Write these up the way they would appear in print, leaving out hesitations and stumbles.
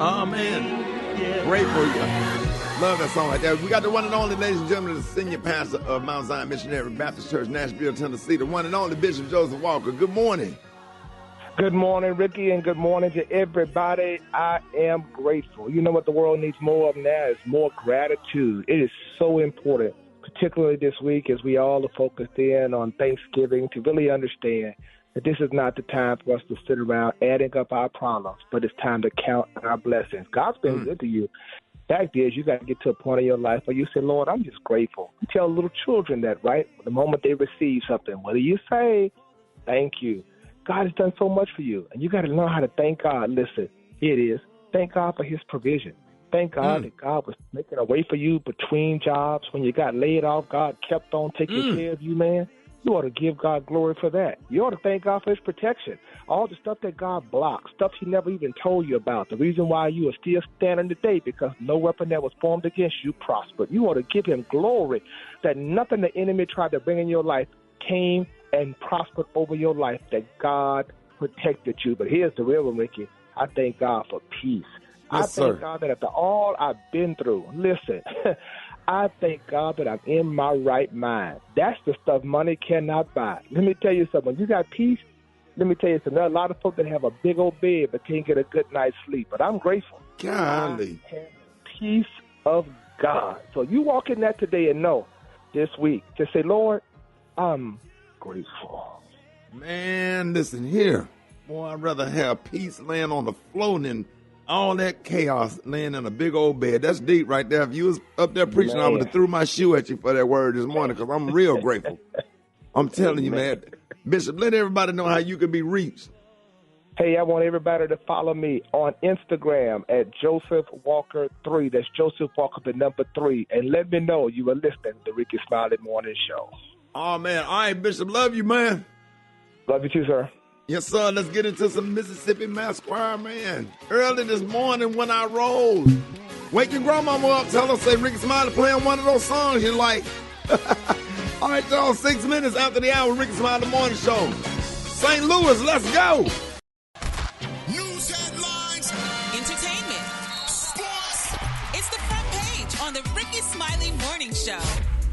Oh, man. Grateful. Love that song right there. We got the one and only, ladies and gentlemen, the senior pastor of Mount Zion Missionary Baptist Church, Nashville, Tennessee, the one and only Bishop Joseph Walker. Good morning. Good morning, Ricky, and good morning to everybody. I am grateful. You know what the world needs more of now is more gratitude. It is so important, particularly this week as we all are focused in on Thanksgiving, to really understand that this is not the time for us to sit around adding up our problems, but it's time to count our blessings. God's been good to you. Fact is, you got to get to a point in your life where you say, Lord, I'm just grateful. You tell little children that, right? The moment they receive something, what do you say? Thank you. God has done so much for you, and you got to learn how to thank God. Listen, here it is. Thank God for his provision. Thank God that God was making a way for you between jobs. When you got laid off, God kept on taking care of you, man. You ought to give God glory for that. You ought to thank God for his protection. All the stuff that God blocked, stuff he never even told you about. The reason why you are still standing today, because no weapon that was formed against you prospered. You ought to give him glory that nothing the enemy tried to bring in your life came and prospered over your life, that God protected you. But here's the real one, Ricky. I thank God for peace. Yes, I thank God that after all I've been through, listen, I thank God that I'm in my right mind. That's the stuff money cannot buy. Let me tell you something. When you got peace, let me tell you something. There are a lot of folks that have a big old bed but can't get a good night's sleep. But I'm grateful. Golly. I have peace of God. So you walk in that today and know this week, just say, Lord, I'm grateful. Man, listen here. Boy, I'd rather have peace laying on the floor than all that chaos laying in a big old bed. That's deep right there. If you was up there preaching, man, I would have threw my shoe at you for that word this morning, because I'm real grateful. I'm telling you, man. Bishop, let everybody know how you can be reached. Hey, I want everybody to follow me on Instagram at Joseph Walker 3. That's Joseph Walker, the number 3. And let me know you were listening to the Rickey Smiley Morning Show. Oh, man. All right, Bishop. Love you, man. Love you too, sir. Yes, sir. Let's get into some Mississippi Mass Choir, man. Early this morning when I rose, wake your grandmama up, tell her, say, Rickey Smiley playing one of those songs you like. All right, y'all, 6 minutes after the hour, Rickey Smiley Morning Show. St. Louis, let's go. News headlines, entertainment, sports. It's the front page on the Rickey Smiley Morning Show.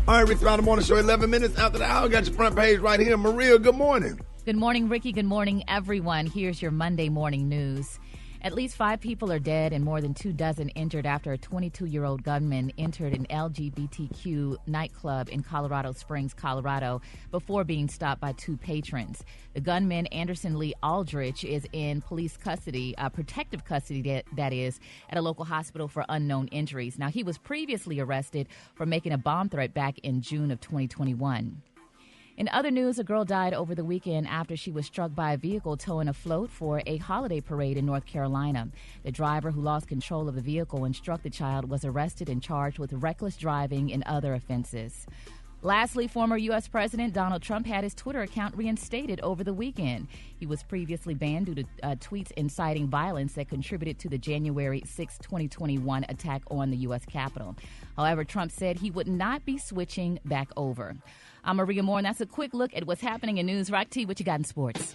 All right, Rickey Smiley Morning Show, 11 minutes after the hour. Got your front page right here. Maria, good morning. Good morning, Ricky. Good morning, everyone. Here's your Monday morning news. At least 5 people are dead and more than 24 injured after a 22-year-old gunman entered an LGBTQ nightclub in Colorado Springs, Colorado, before being stopped by 2 patrons. The gunman, Anderson Lee Aldrich, is in police custody, protective custody, that is, at a local hospital for unknown injuries. Now, he was previously arrested for making a bomb threat back in June of 2021. In other news, a girl died over the weekend after she was struck by a vehicle towing a float for a holiday parade in North Carolina. The driver, who lost control of the vehicle and struck the child, was arrested and charged with reckless driving and other offenses. Lastly, former U.S. President Donald Trump had his Twitter account reinstated over the weekend. He was previously banned due to tweets inciting violence that contributed to the January 6, 2021 attack on the U.S. Capitol. However, Trump said he would not be switching back over. I'm Maria Moore, and that's a quick look at what's happening in news. Rock T, what you got in sports?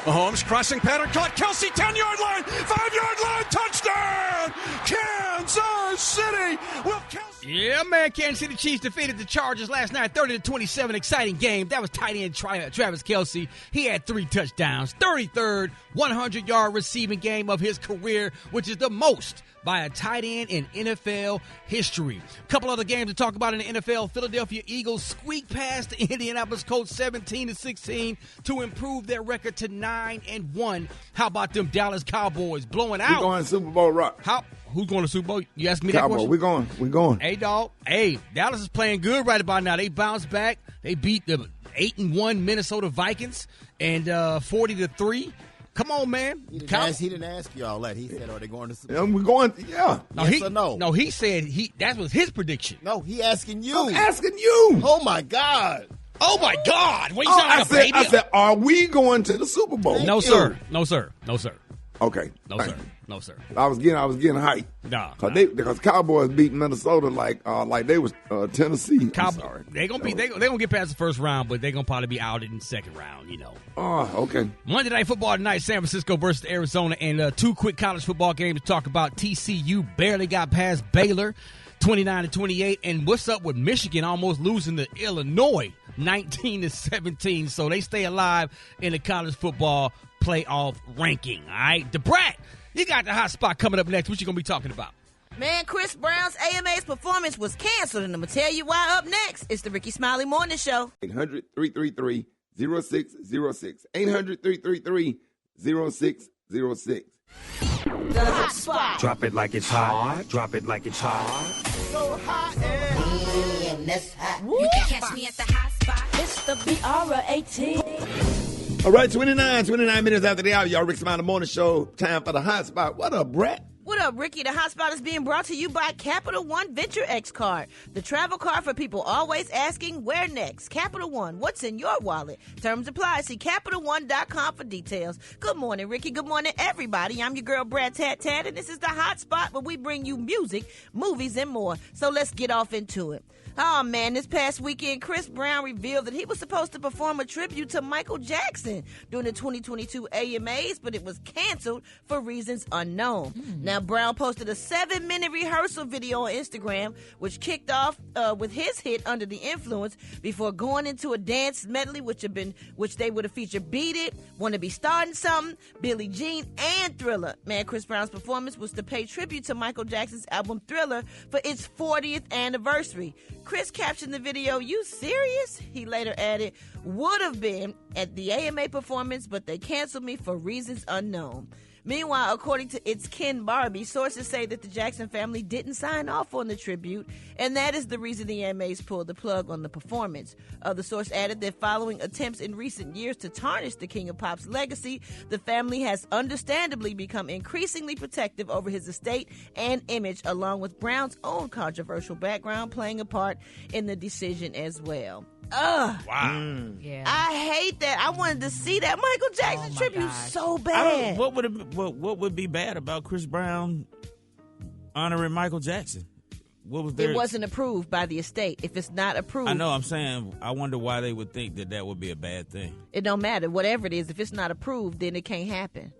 Mahomes crossing pattern, caught Kelsey, 10-yard line, 5-yard line, touchdown, Kansas City. Will Kelsey? Yeah, man, Kansas City Chiefs defeated the Chargers last night, 30-27, exciting game. That was tight end Travis Kelsey. He had 3 touchdowns, 33rd 100-yard receiving game of his career, which is the most by a tight end in NFL history. A couple other games to talk about in the NFL. Philadelphia Eagles squeaked past the Indianapolis Colts 17-16 to improve their record to 9-1. How about them Dallas Cowboys blowing out? We're going to Super Bowl, Rock. Who's going to Super Bowl? You asked me Cowboy, that question? We're going. Hey, dog. Hey, Dallas is playing good right about now. They bounced back. They beat the 8-1 Minnesota Vikings and 40-3. Come on, man. He didn't ask you all that. He said, are they going to Super Bowl? We're going, yeah. No, yes or no? No, he said that was his prediction. No, he asking you. I'm asking you. Oh, my God. Oh, my God. What, you sound like a baby? I said, are we going to the Super Bowl? No, sir. No, sir. No, sir. Okay. No, sir. No, sir. I was getting hyped. Nah. Because Cowboys beat Minnesota like they was Tennessee. They're gonna get past the first round, but they're gonna probably be out in the second round, Oh, okay. Monday Night Football tonight, San Francisco versus Arizona, and two quick college football games to talk about. TCU barely got past Baylor, 29-28, and what's up with Michigan almost losing to Illinois, 19-17. So they stay alive in the college football playoff ranking. All right, DeBrat, you got the hot spot coming up next. What you gonna be talking about? Man, Chris Brown's AMA's performance was canceled, and I'm going to tell you why up next. It's the Rickey Smiley Morning Show. 800-333-0606. 800-333-0606. The hot spot. Drop it like it's hot. Drop it like it's hot. So hot and that's hot. You can catch me at the hot spot. It's the BR18. All right, 29 minutes after the hour, y'all. Rickey Smiley Morning Show. Time for the hot spot. What up, Brat? What up, Ricky? The hot spot is being brought to you by Capital One Venture X Card, the travel card for people always asking, where next? Capital One, what's in your wallet? Terms apply. See CapitalOne.com for details. Good morning, Ricky. Good morning, everybody. I'm your girl, Brad Tat, and this is the hot spot where we bring you music, movies, and more. So let's get off into it. Oh, man, this past weekend, Chris Brown revealed that he was supposed to perform a tribute to Michael Jackson during the 2022 AMAs, but it was canceled for reasons unknown. Now, Brown posted a 7-minute rehearsal video on Instagram, which kicked off with his hit Under the Influence before going into a dance medley, which they would have featured Beat It, Wanna Be Starting Something, Billie Jean, and Thriller. Man, Chris Brown's performance was to pay tribute to Michael Jackson's album Thriller for its 40th anniversary. Chris captioned the video, "You serious?" He later added, "Would have been at the AMA performance, but they canceled me for reasons unknown." Meanwhile, according to It's Ken Barbie, sources say that the Jackson family didn't sign off on the tribute, and that is the reason the AMAs pulled the plug on the performance. The source added that following attempts in recent years to tarnish the King of Pop's legacy, the family has understandably become increasingly protective over his estate and image, along with Brown's own controversial background playing a part in the decision as well. Ugh. Wow. Yeah. I hate that. I wanted to see that Michael Jackson tribute gosh. so bad. What would be bad about Chris Brown honoring Michael Jackson? What was there? It wasn't approved by the estate. If it's not approved, I know. I'm saying I wonder why they would think that would be a bad thing. it don't matter. Whatever it is, if it's not approved, then it can't happen.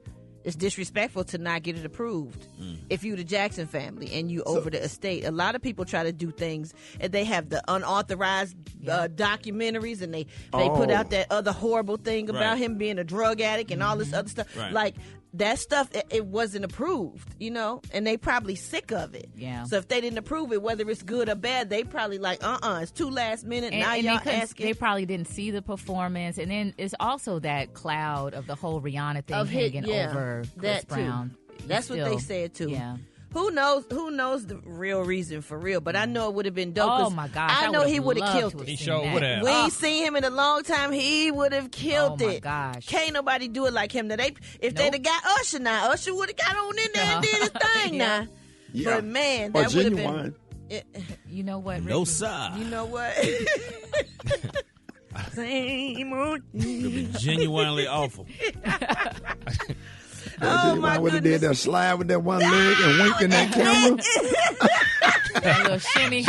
It's disrespectful to not get it approved. If you the Jackson family and you over the estate, a lot of people try to do things and they have the unauthorized documentaries and they put out that other horrible thing about him being a drug addict and all this other stuff. Right. Like that stuff, it wasn't approved, and they probably sick of it. Yeah. So if they didn't approve it, whether it's good or bad, they probably like, it's too last minute. Now y'all asking. They probably didn't see the performance, and then it's also that cloud of the whole Rihanna thing hanging over Chris Brown. That's what they said too. Yeah. Who knows the real reason for real? But I know it would have been dope. Oh my gosh! I know he would have killed it. He sure would have. We ain't seen him in a long time. He would have killed it. Oh my gosh! Can't nobody do it like him. Now if they'd have got Usher now, Usher would have got on in there and did his thing now. Yeah. But man, that would have been. You know what? No, Ricky? sir. You know what? Same old. Could be genuinely awful. Oh my would have goodness! did that slide with that one leg and wink in that camera. That little shimmy.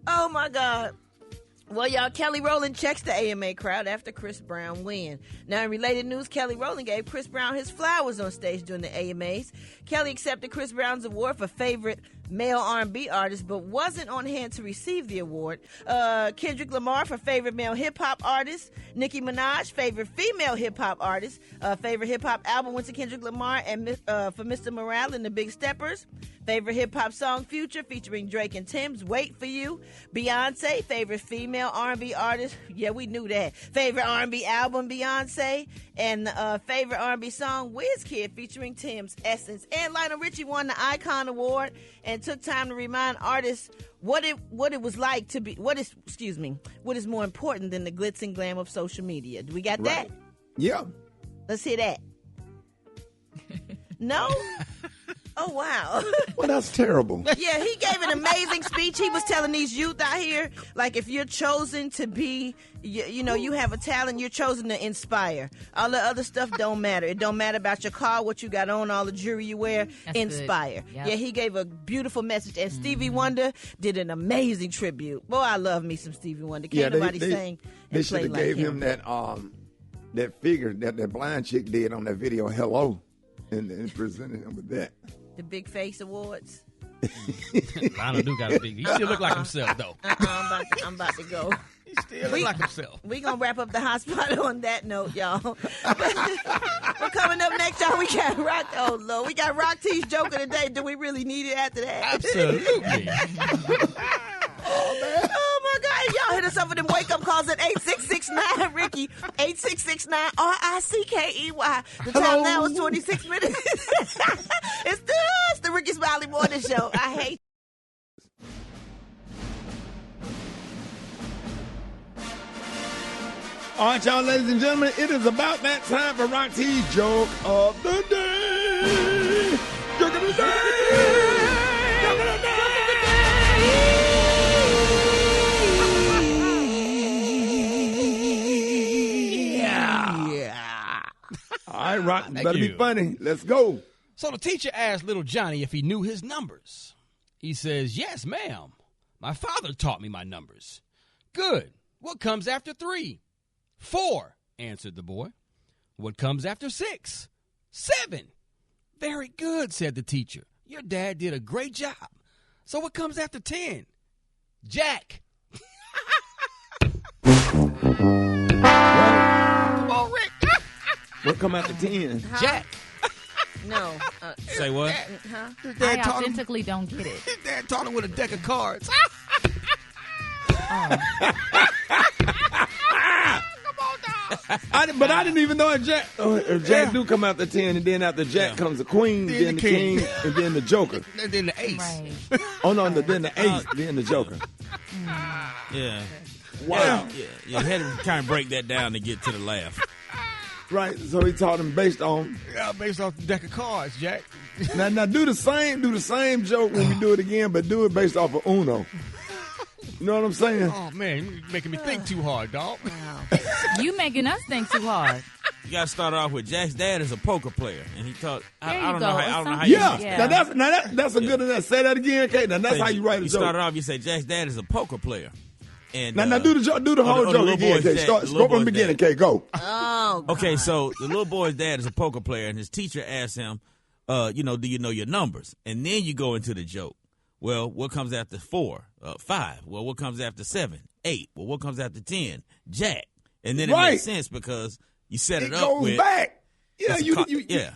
Oh my God. Well, y'all, Kelly Rowland checks the AMA crowd after Chris Brown win. Now, in related news, Kelly Rowland gave Chris Brown his flowers on stage during the AMAs. Kelly accepted Chris Brown's award for favorite male R&B artist, but wasn't on hand to receive the award. Kendrick Lamar for favorite male hip-hop artist. Nicki Minaj, favorite female hip-hop artist. Favorite hip-hop album went to Kendrick Lamar and for Mr. Morale and the Big Steppers. Favorite hip-hop song, Future, featuring Drake and Tim's Wait For You. Beyonce, favorite female R&B artist. Yeah, we knew that. Favorite R&B album, Beyonce. And favorite R&B song, Wizkid, featuring Tim's Essence. And Lionel Richie won the Icon Award and took time to remind artists what it was like to be, what is more important than the glitz and glam of social media. Do we got that? Yeah. Let's hear that. No? Oh, wow. Well, that's terrible. Yeah, he gave an amazing speech. He was telling these youth out here, like, if you're chosen to be, you have a talent, you're chosen to inspire. All the other stuff don't matter. It don't matter about your car, what you got on, all the jewelry you wear. That's inspire. Yep. Yeah, he gave a beautiful message. And Stevie Wonder did an amazing tribute. Boy, I love me some Stevie Wonder. Can't nobody sing They and should play have like gave him. that figure that blind chick did on that video, Hello, and presented him with that. The Big Face Awards. Lionel do got a big. He still look like himself though. I'm about to go. He still look like himself. We're going to wrap up the hot spot on that note, y'all. But coming up next, y'all, we got Rock. Oh, Lord. We got Rock T's joker today. Do we really need it after that? Absolutely. Oh, my God. Y'all hit us up with them wake-up calls at 866-9-RICKY, 866-9-RICKEY. The time now is 26 minutes. It's the Rickey Smiley Morning Show. I hate All right, y'all, ladies and gentlemen, it is about that time for Rock T's Joke of the Day. Joke of the Day. Joke of the Day. Yeah. All right, Rock, better be funny. Let's go. So the teacher asked little Johnny if he knew his numbers. He says, "Yes, ma'am. My father taught me my numbers." "Good. What comes after 3? 4, answered the boy. "What comes after 6? 7. "Very good," said the teacher. "Your dad did a great job. So what comes after 10? "Jack." Come on, Rick. What come after 10? Jack. No. Say what? His I dad taught him. authentically don't get it. His dad taught him with a deck of cards. But I didn't even know if Jack do come after 10, and then after Jack comes the Queen, then the King, and then the Joker. And then the Ace. Right. Oh, no, then the Ace, then the Joker. Yeah. Wow. Yeah. You had to kind of break that down to get to the laugh. Right, so he taught him based on. Yeah, based off the deck of cards, Jack. Now do the same joke when we do it again, but do it based off of Uno. You know what I'm saying? Oh, man, you're making me think too hard, dog. You making us think too hard. You got to start off with Jack's dad is a poker player, and he taught. I you don't go. know how Yeah. you. Yeah. That's a good enough. Say that again, okay? Now that's how you write a You joke. started off. You say Jack's dad is a poker player, and Now do the whole the joke little again. boy's Okay? dad- Start the little from the boy's beginning. dad. Okay, go. Oh, God. Okay, so the little boy's dad is a poker player, and his teacher asked him, do you know your numbers? And then you go into the joke. Well, what comes after 4? 5. Well, what comes after 7? 8. Well, what comes after 10? Jack. And then it Right. makes sense because you set it, It up goes with. back. Yeah, It's a yeah.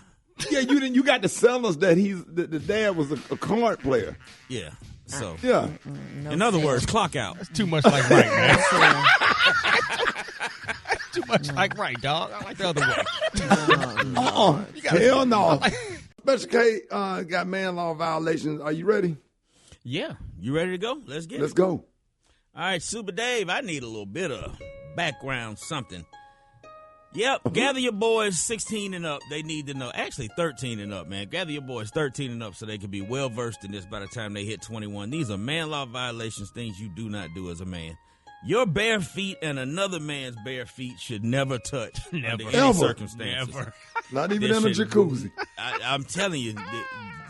You got to sell us that the dad was a card player. Yeah. So, Yeah. in other words, clock out. That's too much like right, man. Too much like right, dog. I like the other way. Hell no. Special K got man law violations. Are you ready? Yeah. You ready to go? Let's get Let's it. go. All right, Super Dave, I need a little bit of background something. Yep, gather your boys 16 and up. They need to know. Actually, 13 and up, man. Gather your boys 13 and up so they can be well-versed in this by the time they hit 21. These are man law violations, things you do not do as a man. Your bare feet and another man's bare feet should never touch under any Ever. circumstances. Never. Not even This in a shit- jacuzzi. I'm telling you,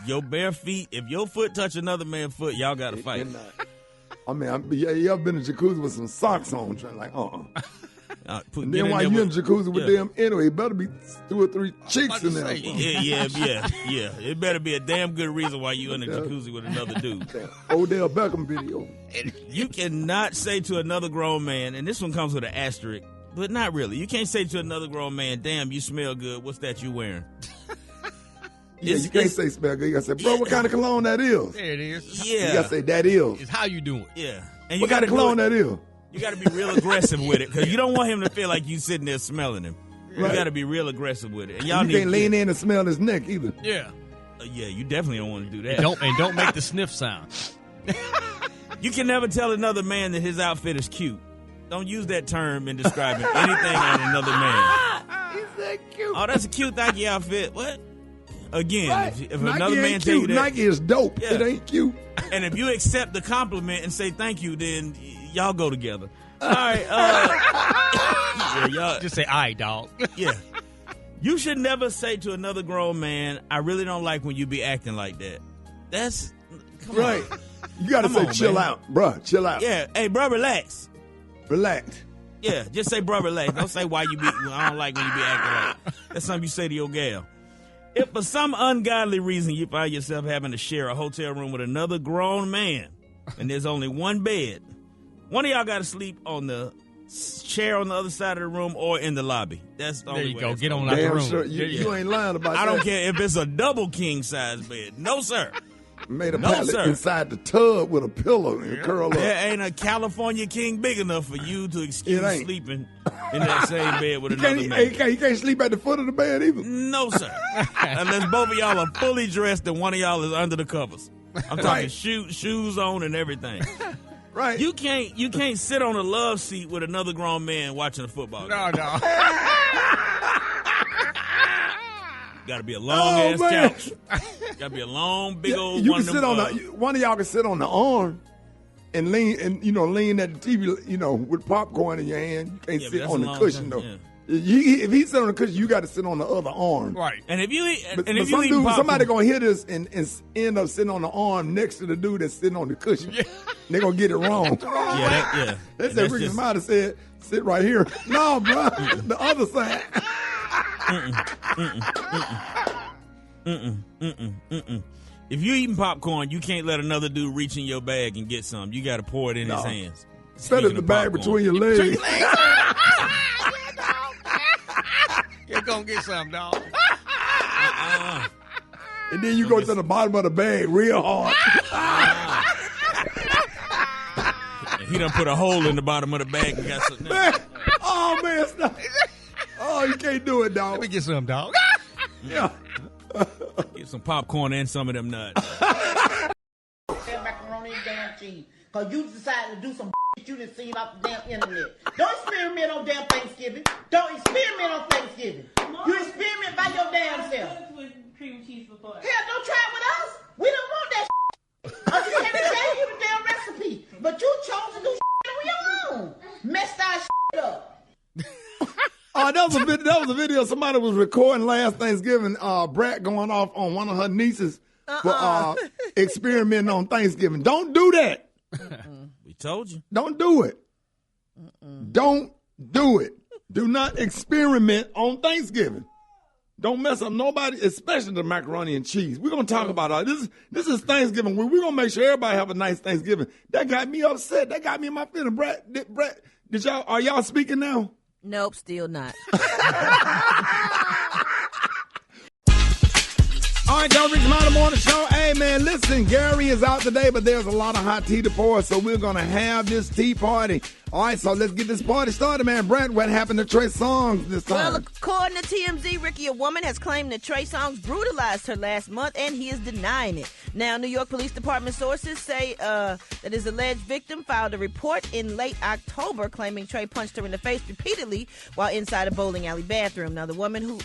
your bare feet, if your foot touch another man's foot, y'all got to fight. I mean, you ever been in a jacuzzi with some socks on? Trying like, And Get then in while there you in with- jacuzzi with yeah. them, anyway, it better be 2 or 3 chicks in there. Yeah. It better be a damn good reason why you in a jacuzzi with another dude. Odell Beckham video. You cannot say to another grown man, and this one comes with an asterisk, but not really. You can't say to another grown man, "Damn, you smell good. What's that you wearing?" Yeah, you can't say smell good. You gotta say, bro, what kind of cologne that is? There it is. Yeah. You gotta say that is. It's how you doing. Yeah. And What kind of cologne that is? You got to be real aggressive with it because you don't want him to feel like you sitting there smelling him. Right. You got to be real aggressive with it. And You y'all can't lean in and smell his neck either. Yeah. Yeah, you definitely don't want to do that. And don't make the sniff sound. You can never tell another man that his outfit is cute. Don't use that term in describing anything on another man. He said cute. Oh, that's a cute Nike outfit. What? Again, Right. if Nike another man ain't tell you cute. that, Nike is dope. Yeah. It ain't cute. and if you accept the compliment and say thank you, then y'all go together. All right. Yeah, y'all, Just say, all right, dog. yeah. You should never say to another grown man, I really don't like when you be acting like that. That's come Right. on. You got to Come say, on, chill man. out. Bruh, chill out. Yeah. Hey, bro, relax. Relax. Yeah, just say, bro, relax. Don't say why you be. I don't like when you be acting like. That's something you say to your gal. If for some ungodly reason you find yourself having to share a hotel room with another grown man, and there's only one bed, one of y'all got to sleep on the chair on the other side of the room or in the lobby. That's the There only you way go. that's Get going. on out the Damn room. sure. You ain't lying about that. I don't care if it's a double king size bed. No, sir. Made a No, pallet sir. inside the tub with a pillow and curl up. There ain't a California king big enough for you to excuse It ain't. sleeping in that same bed with He another can't, man. he can't sleep at the foot of the bed either. No, sir. Unless both of y'all are fully dressed and one of y'all is under the covers. I'm talking Right. shoes on and everything. Right. You can't sit on a love seat with another grown man watching a football game. No. Got to be a long ass man. couch. Got to be a long, big old you one can of sit them. on one of y'all can sit on the arm and lean at the TV, with popcorn in your hand. You can't Yeah, but sit that's on a the long cushion time, though. If he sit on the cushion, you got to sit on the other arm. Right. And if you But and if some you eat dude, popcorn, somebody gonna hear this and end up sitting on the arm next to the dude that's sitting on the cushion. They're gonna get it wrong. yeah. They And said that's Rickey just- Smiley said, sit right here. No, bro, the other side. If you eating popcorn, you can't let another dude reach in your bag and get some. You got to pour it in his hands. Set it in the bag between your legs. You're going to get some, dog. And then you go to the bottom of the bag real hard. He done put a hole in the bottom of the bag and got something. Oh, man, stop. Oh, you can't do it, dog. Let me get some, dog. Yeah. Get some popcorn and some of them nuts. Macaroni and damn cheese. Because you decided to do some shit you done seen off the damn internet. Don't experiment on damn Thanksgiving. Don't experiment on Thanksgiving. You experiment by your damn self. Cream cheese before. Hell, don't try it with us. We don't want that shit. I just had to tell you the damn recipe. But you chose to do shit on your own. Messed our shit up. Oh, that was a video somebody was recording last Thanksgiving. Brat going off on one of her nieces for experimenting on Thanksgiving. Don't do that. We told you. Don't do it. Don't do it. Do not experiment on Thanksgiving. Don't mess up nobody, especially the macaroni and cheese. We're gonna talk about all this. This is Thanksgiving week. We're gonna make sure everybody have a nice Thanksgiving. That got me upset. That got me in my feelings. Brat, are y'all speaking now? Nope, still not. All right, don't reach my morning show. Hey, man, listen, Gary is out today, but there's a lot of hot tea to pour, so we're going to have this tea party. All right, so let's get this party started, man. Brent, what happened to Trey Songz this time? Well, according to TMZ, Rickey, a woman has claimed that Trey Songz brutalized her last month, and he is denying it. Now, New York Police Department sources say that his alleged victim filed a report in late October claiming Trey punched her in the face repeatedly while inside a bowling alley bathroom. Now, the woman who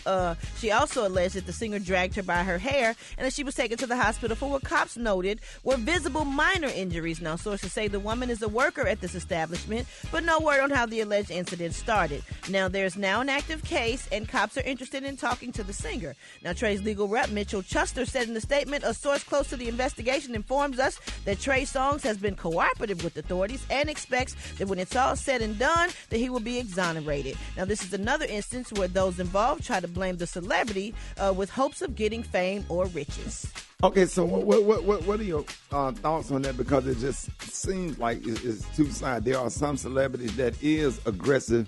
she also alleged that the singer dragged her by her hair and that she was taken to the hospital for what cops noted were visible minor injuries. Now, sources say the woman is a worker at this establishment, but no word on how the alleged incident started. Now, there's now an active case, and cops are interested in talking to the singer. Now, Trey's legal rep, Mitchell Chuster, said in a statement, a source close to the investigation informs us that Trey Songz has been cooperative with authorities and expects that when it's all said and done, that he will be exonerated. Now, this is another instance where those involved try to blame the celebrity with hopes of getting fame or riches. Okay, so what are your thoughts on that? Because it just seems like it's two-sided. There are some celebrities that is aggressive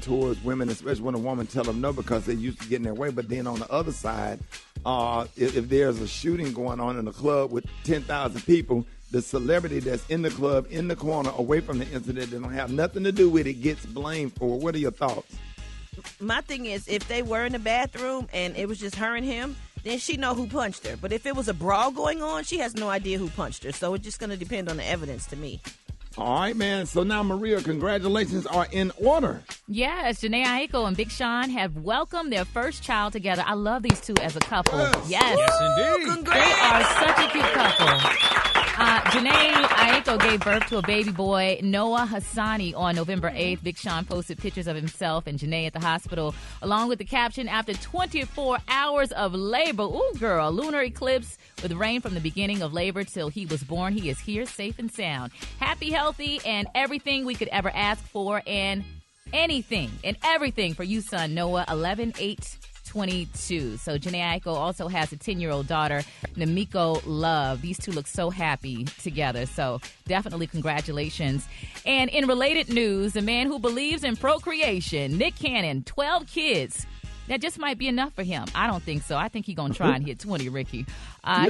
towards women, especially when a woman tell them no because they're used to getting their way. But then on the other side, if there's a shooting going on in a club with 10,000 people, the celebrity that's in the club, in the corner, away from the incident, that don't have nothing to do with it, gets blamed for it. What are your thoughts? My thing is, if they were in the bathroom and it was just her and him, then she know who punched her. But if it was a brawl going on, she has no idea who punched her. So it's just going to depend on the evidence to me. All right, man. So now, Maria, congratulations are in order. Yes, Janae Aiko and Big Sean have welcomed their first child together. I love these two as a couple. Yes, indeed. They are such a cute couple. Janae Aiko gave birth to a baby boy, Noah Hassani, on November 8th. Big Sean posted pictures of himself and Janae at the hospital, along with the caption, after 24 hours of labor. Ooh, girl, lunar eclipse with rain from the beginning of labor till he was born. He is here safe and sound. Happy, healthy, and everything we could ever ask for, and anything and everything for you, son, Noah, 11/8/22. So Janae Aiko also has a 10-year-old daughter, Namiko Love. These two look so happy together. So definitely congratulations. And in related news, a man who believes in procreation, Nick Cannon, 12 kids. That just might be enough for him. I don't think so. I think he's going to try and hit 20, Ricky.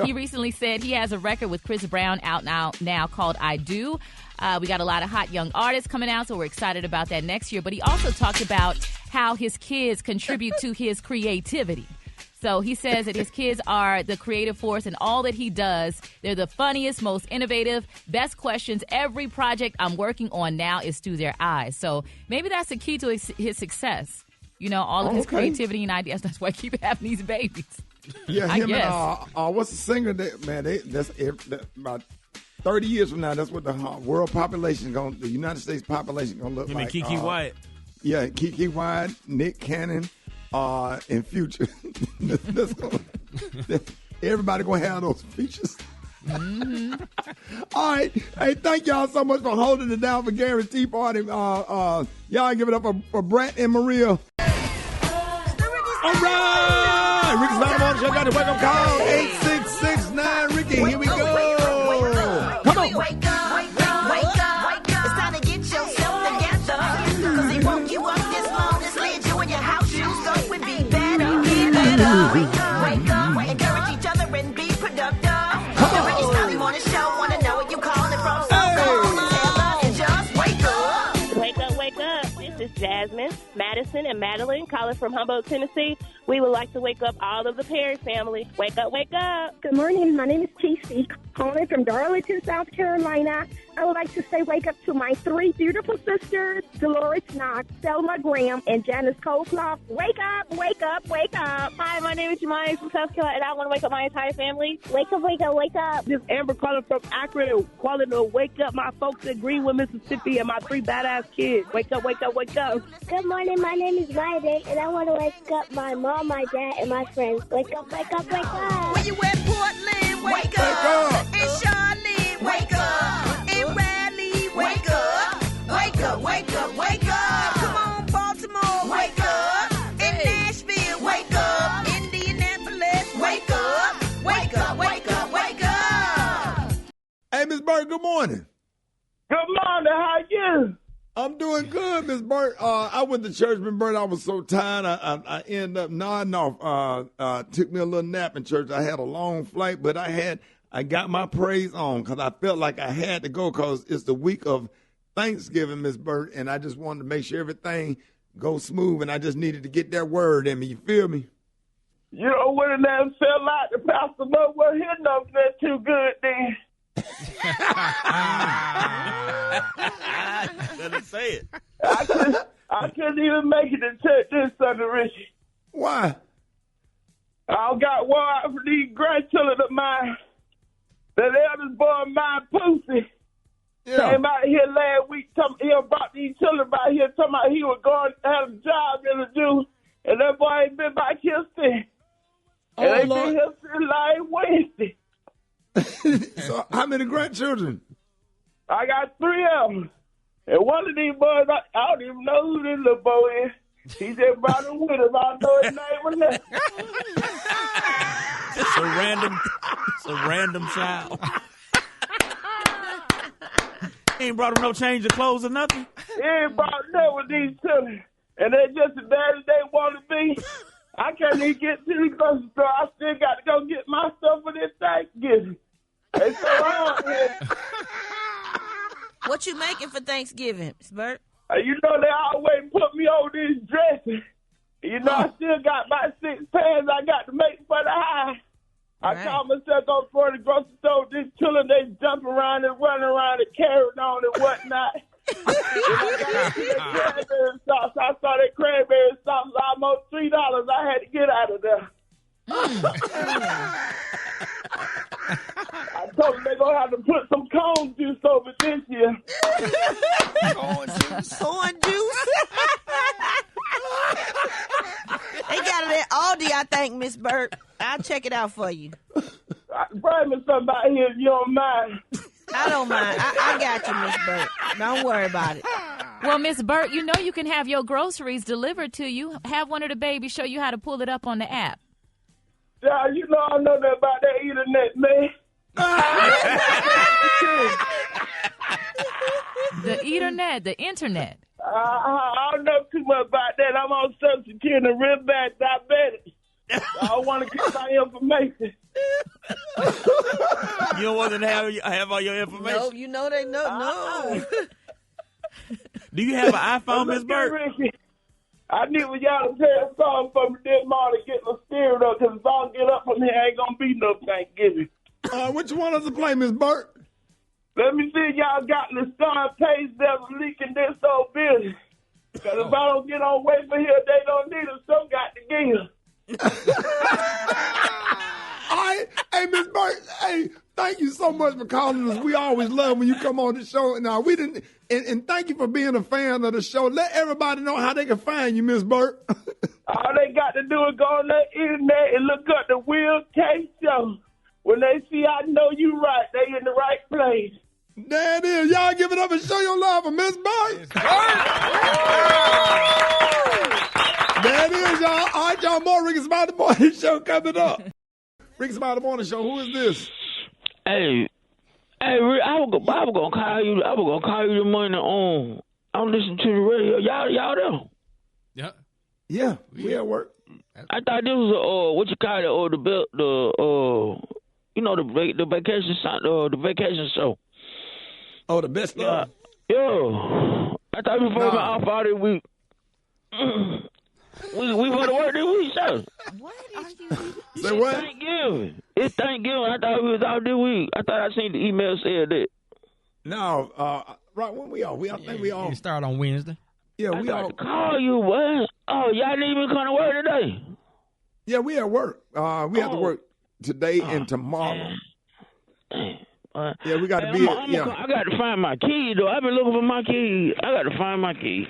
He recently said he has a record with Chris Brown out now called I Do. We got a lot of hot young artists coming out, so we're excited about that next year. But he also talked about how his kids contribute to his creativity. So he says that his kids are the creative force in all that he does. They're the funniest, most innovative, best questions. Every project I'm working on now is through their eyes. So maybe that's the key to his success. You know, all of his creativity and ideas. That's why I keep having these babies. Yeah, I him guess. and what's the singer? That's about 30 years from now. That's what the world population the United States population gonna look You like. mean Keke Wyatt? Yeah, Keke Wyatt, Nick Cannon, and Future. Everybody gonna have those features. Mm-hmm. All right. Hey, thank y'all so much for holding it down for Gary's Tea Party. Y'all give it up for Brett and Maria. All right. Rickey Smiley Morning Show got the wake up call. 8669 Ricky. Here we go. Come on. Wake up, wake up, wake up. It's time to get yourself together. Cause he woke you up this morning, slid you in your house shoes. So we be better, get better. Wake up, encourage each other and be productive. The Rickey Smiley Morning Show, wanna know where you calling from. So come on, Taylor, and just wake up. Wake up, wake up. This is Jasmine, Madison, and Madeline calling from Humboldt, Tennessee. We would like to wake up all of the Perry family. Wake up, wake up. Good morning. My name is TC, calling from Darlington, South Carolina. I would like to say wake up to my three beautiful sisters, Dolores Knox, Selma Graham, and Janice Colclough. Wake up, wake up, wake up. Hi, my name is Jemima from South Carolina, and I want to wake up my entire family. Wake up, wake up, wake up. This is Amber calling from Akron and calling to wake up my folks in Greenwood, Mississippi, and my three badass kids. Wake up, wake up, wake up. Good morning. My name is Ryder, and I want to wake up my mom, my dad, and my friends. Wake up, wake up, wake up. When you at Portland, wake up. In Charlotte, wake up. In Raleigh, wake up. Wake up, wake up, wake up. Come on, Baltimore, wake up. In Nashville, wake up. Indianapolis, wake up. Wake up, wake up, wake up. Hey, Miss Burt, good morning. Good morning. How you? I'm doing good, Miss Burt. I went to church, Miss Burt. I was so tired. I ended up nodding off. Took me a little nap in church. I had a long flight, but I got my praise on because I felt like I had to go because it's the week of Thanksgiving, Miss Burt, and I just wanted to make sure everything goes smooth, and I just needed to get that word in me. You feel me? You know what it done felt like the pastor wasn't hitting up that too good then. Let say it. I couldn't even make it to church this Sunday, Richie. Why? I got one out for these grandchildren of mine. The eldest boy of mine, Pussy, came out here last week. He brought these children by here talking about he was going to have a job interview, and that boy ain't been back here since. And they been here since last Wednesday. So how many grandchildren? I got three of them. And one of these boys, I don't even know who this little boy is. He just brought him with him. I don't know his name or nothing. It's a random child. He ain't brought him no change of clothes or nothing? He ain't brought nothing with these children. And they just as bad as they want to be. I can't even get to the grocery store. I still got to go get my stuff for this Thanksgiving. It's so hard here. What you making for Thanksgiving, Miss Burt? You know, they always put me on this dressing. You know, I still got my 6 pants I got to make for the high. I caught myself going for the grocery store, just chilling, they jumping around and running around and carrying on and whatnot. And I got into that cranberry sauce. I saw that cranberry sauce was almost $3. I had to get out of there. I told them they're going to have to put some corn juice over this year. Corn juice. Corn juice. They got it at Aldi, I think, Miss Burt. I'll check it out for you. Bring me somebody here if you don't mind. I don't mind. I got you, Miss Burt. Don't worry about it. Well, Miss Burt, you know you can have your groceries delivered to you. Have one of the babies show you how to pull it up on the app. Yeah, you know I know that about that internet, man. The internet, the internet. I don't know too much about that. I'm on Social Security and real bad diabetic. I don't want to get my information. You don't want them to have all your information? No, you know they know. No. Do you have an iPhone, Miss Burt? I need for y'all to play a song for me this morning to get my spirit up, because if I don't get up from here, ain't going to be no Thanksgiving. What you want us to play, Miss Burt? Let me see if y'all got the star page that's leaking this whole business. Because if I don't get on way for here, they don't need us. Some got to give. All right. Hey, Miss Burt, hey, thank you so much for calling us. We always love when you come on the show. Now, we didn't, and thank you for being a fan of the show. Let everybody know how they can find you, Miss Burt. All they got to do is go on the internet and look up the Will K Show. When they see I know you right, they in the right place. There it is. Y'all give it up and show your love for Miss Burt. There it is, y'all. All right, y'all, more Rickey Smiley Morning Show coming up. Rickey Smiley Morning Show, who is this? Hey, Rick, I was gonna call you. I was gonna call you the morning on. I'm listening to the radio. Y'all there? Yeah, we at work. I thought this was what you call it, the vacation show. Oh, the best stuff. Yeah. I thought we were off all this week. We want to work this week, sir. What are you? Say what? Thanksgiving. It's Thanksgiving. I thought we was out this week. I thought I seen the email said that. No, right when we off. I think we off. You start on Wednesday. Yeah, we I off. to call you, boy. Oh, y'all didn't even come to work today. Yeah, we at work. We have to work today and tomorrow. Yeah, we got to be. I got to find my key, though. I've been looking for my key. I got to find my key.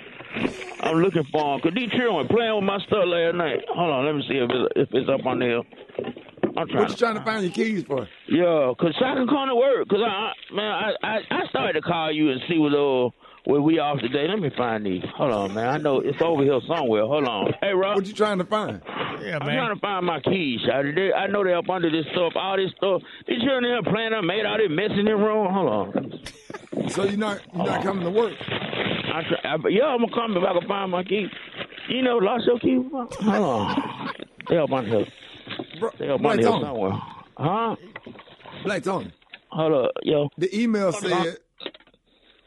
I'm looking for them. Because these children were playing with my stuff last night. Hold on, let me see if it's up on there. What you trying to find your keys for? Yeah, because I can come to work. Because, I started to call you and see where we off today. Let me find these. Hold on, man. I know it's over here somewhere. Hold on. Hey, Rob. What you trying to find? Yeah, I'm man. trying to find my keys. I know they're up under this stuff, all this stuff. These children here playing, I made all this mess in the room. Hold on. So you're not coming to work? I'm gonna come if I can find my keys. You know, lost your keys? Hold on. They up under here. They up under here somewhere. Huh? Black Tony. Hold up, yo. The email said.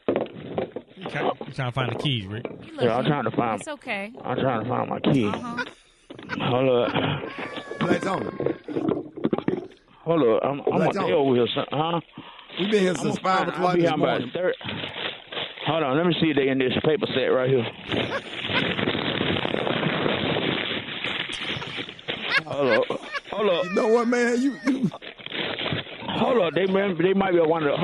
You trying to find the keys, Rick? Yeah, I'm trying to find. It's okay. I'm trying to find my keys. Hold up. Black Tony. Hold up. I'm gonna stay over here, huh? We've been here since 5 o'clock this morning. Hold on, let me see if they in this paper set right here. Hold up. You know what, man? You... Hold up. They might be one of the...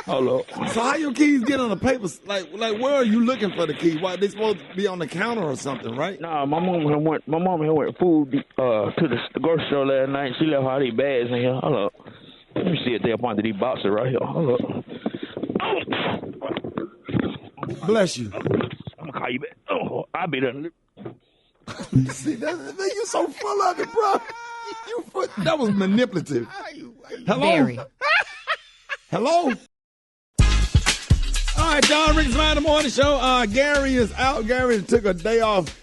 Hold up. So how your keys get on the paper? Like where are you looking for the keys? Why, they supposed to be on the counter or something, right? Nah, my mom went food to the grocery store last night. She left all these bags in here. Hold up. Let me see if they're up under these boxes right here. Hold up. Bless you. I'm gonna call you back. Oh, I'll be there. See, you're so full of it, bro. That was manipulative. Hello? Very. Hello? All right, y'all, Rickey Smiley Morning Show. Gary is out. Gary took a day off.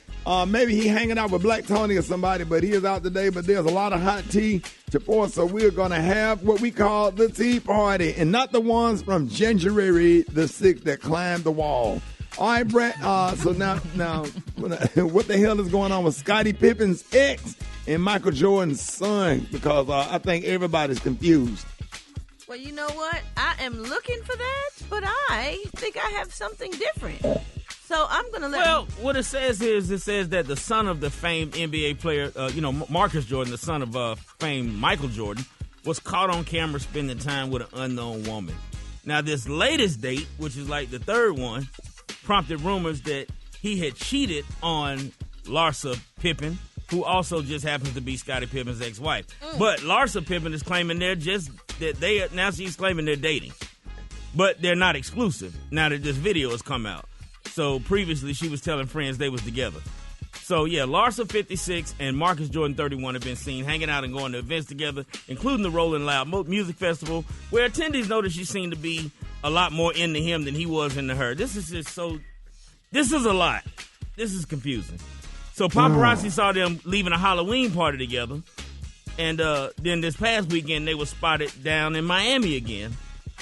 Maybe he hanging out with Black Tony or somebody, but he is out today. But there's a lot of hot tea to pour, so we're going to have what we call the tea party, and not the ones from January the 6th that climbed the wall. All right, Brett. So now, what the hell is going on with Scottie Pippen's ex and Michael Jordan's son? Because I think everybody's confused. Well, you know what? I am looking for that, but I think I have something different. So I'm going to let... Well, what it says is, it says that the son of the famed NBA player, Marcus Jordan, the son of famed Michael Jordan, was caught on camera spending time with an unknown woman. Now, this latest date, which is like the third one, prompted rumors that he had cheated on Larsa Pippen, who also just happens to be Scottie Pippen's ex-wife. But Larsa Pippen is claiming now she's claiming they're dating. But they're not exclusive now that this video has come out. So previously she was telling friends they was together. So yeah, Larsa 56 and Marcus Jordan 31 have been seen hanging out and going to events together, including the Rolling Loud Music Festival, where attendees noticed she seemed to be a lot more into him than he was into her. This is a lot. This is confusing. So paparazzi saw them leaving a Halloween party together, and then this past weekend they were spotted down in Miami again,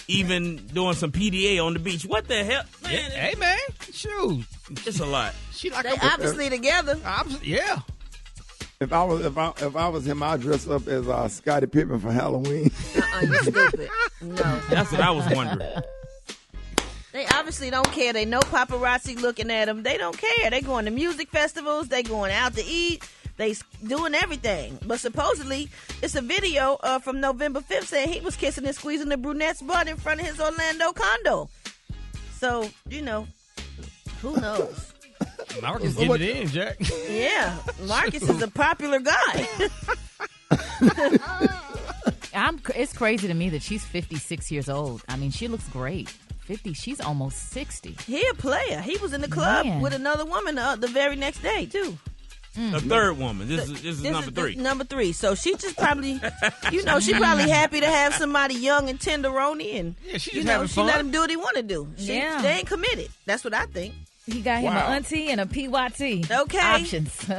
even doing some PDA on the beach. What the hell, man? Hey, man, shoot, it's a lot. They obviously together. Yeah. If I was him, I'd dress up as Scottie Pippen for Halloween. You stupid. No. That's what I was wondering. They obviously don't care. They know paparazzi looking at them. They don't care. They going to music festivals. They going out to eat. They doing everything. But supposedly, it's a video from November 5th saying he was kissing and squeezing the brunette's butt in front of his Orlando condo. So, who knows? Marcus getting it in, Jack. Yeah, Marcus is a popular guy. It's crazy to me that she's 56 years old. I mean, she looks great. 50, she's almost 60. He a player. He was in the club with another woman the very next day, too. A third woman. This is number three. Number 3. So she just probably, she probably happy to have somebody young and tenderoni, and she's just having fun. She let him do what he want to do. They ain't committed. That's what I think. He got him an auntie and a PYT. Okay. Options.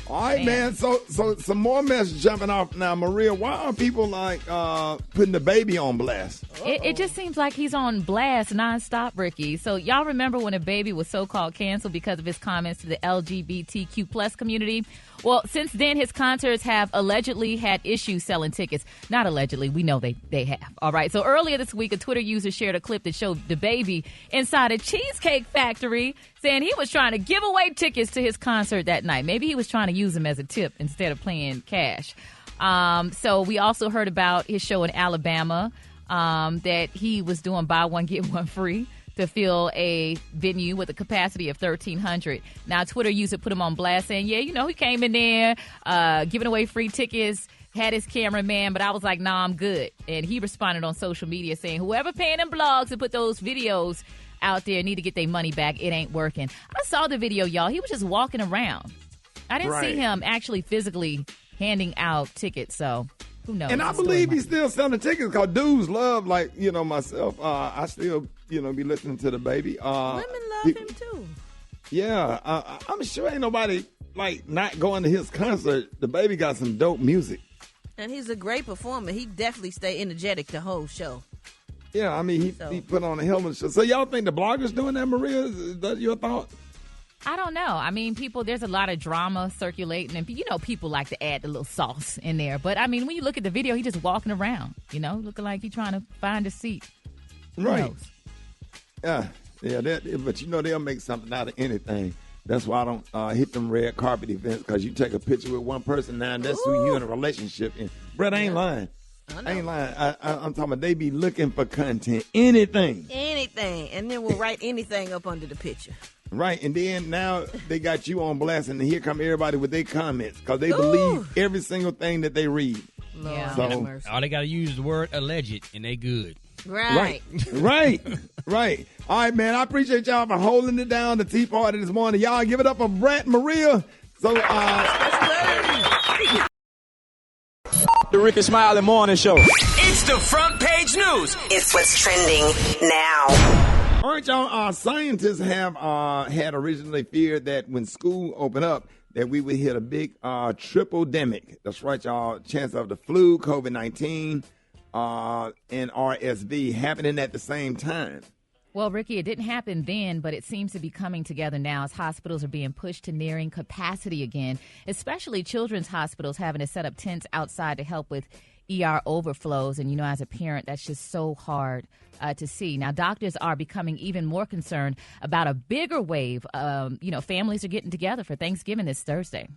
All right, man. So some more mess jumping off now, Maria. Why are people putting DaBaby on blast? It just seems like he's on blast nonstop, Ricky. So y'all remember when DaBaby was so-called canceled because of his comments to the LGBTQ plus community? Well, since then, his concerts have allegedly had issues selling tickets. Not allegedly. We know they have. All right. So earlier this week, a Twitter user shared a clip that showed DaBaby inside a Cheesecake Factory saying he was trying to give away tickets to his concert that night. Maybe he was trying to use them as a tip instead of playing cash. So we also heard about his show in Alabama that he was doing buy one, get one free to fill a venue with a capacity of 1,300. Now, a Twitter user put him on blast saying, he came in there giving away free tickets, had his cameraman, but I was like, nah, I'm good. And he responded on social media saying, whoever paying them blogs to put those videos out there need to get their money back. It ain't working. I saw the video, y'all. He was just walking around. I didn't see him actually physically handing out tickets, so who knows? And I believe he's still selling tickets because dudes love, myself. I still, be listening to DaBaby. Women love him, too. Yeah. I'm sure ain't nobody, not going to his concert. DaBaby got some dope music. And he's a great performer. He definitely stay energetic the whole show. Yeah, I mean, he put on a helmet show. So y'all think the blogger's doing that, Maria? Is that your thought? I don't know. I mean, there's a lot of drama circulating, and people like to add a little sauce in there. But, I mean, when you look at the video, he's just walking around, looking like he's trying to find a seat. Who knows? Yeah, but they'll make something out of anything. That's why I don't hit them red carpet events, because you take a picture with one person now, and that's who you in a relationship. And Brett, I ain't lying. I ain't lying. I'm talking about they be looking for content. Anything. And then we'll write anything up under the picture. Right. And then now they got you on blast, and here come everybody with their comments because they believe every single thing that they read. Yeah. So, all they got to use the word alleged, and they good. Right. Right. All right, man. I appreciate y'all for holding it down, the tea party this morning. Y'all give it up for Brett and Maria. So, the Rickey Smiley Morning Show. It's the front page news. It's what's trending now. All right, y'all. Scientists have had originally feared that when school opened up, that we would hit a big triple-demic. That's right, y'all. Chance of the flu, COVID-19, and RSV happening at the same time. Well, Ricky, it didn't happen then, but it seems to be coming together now as hospitals are being pushed to nearing capacity again, especially children's hospitals having to set up tents outside to help with ER overflows. And, as a parent, that's just so hard to see. Now, doctors are becoming even more concerned about a bigger wave. Families are getting together for Thanksgiving this Thursday.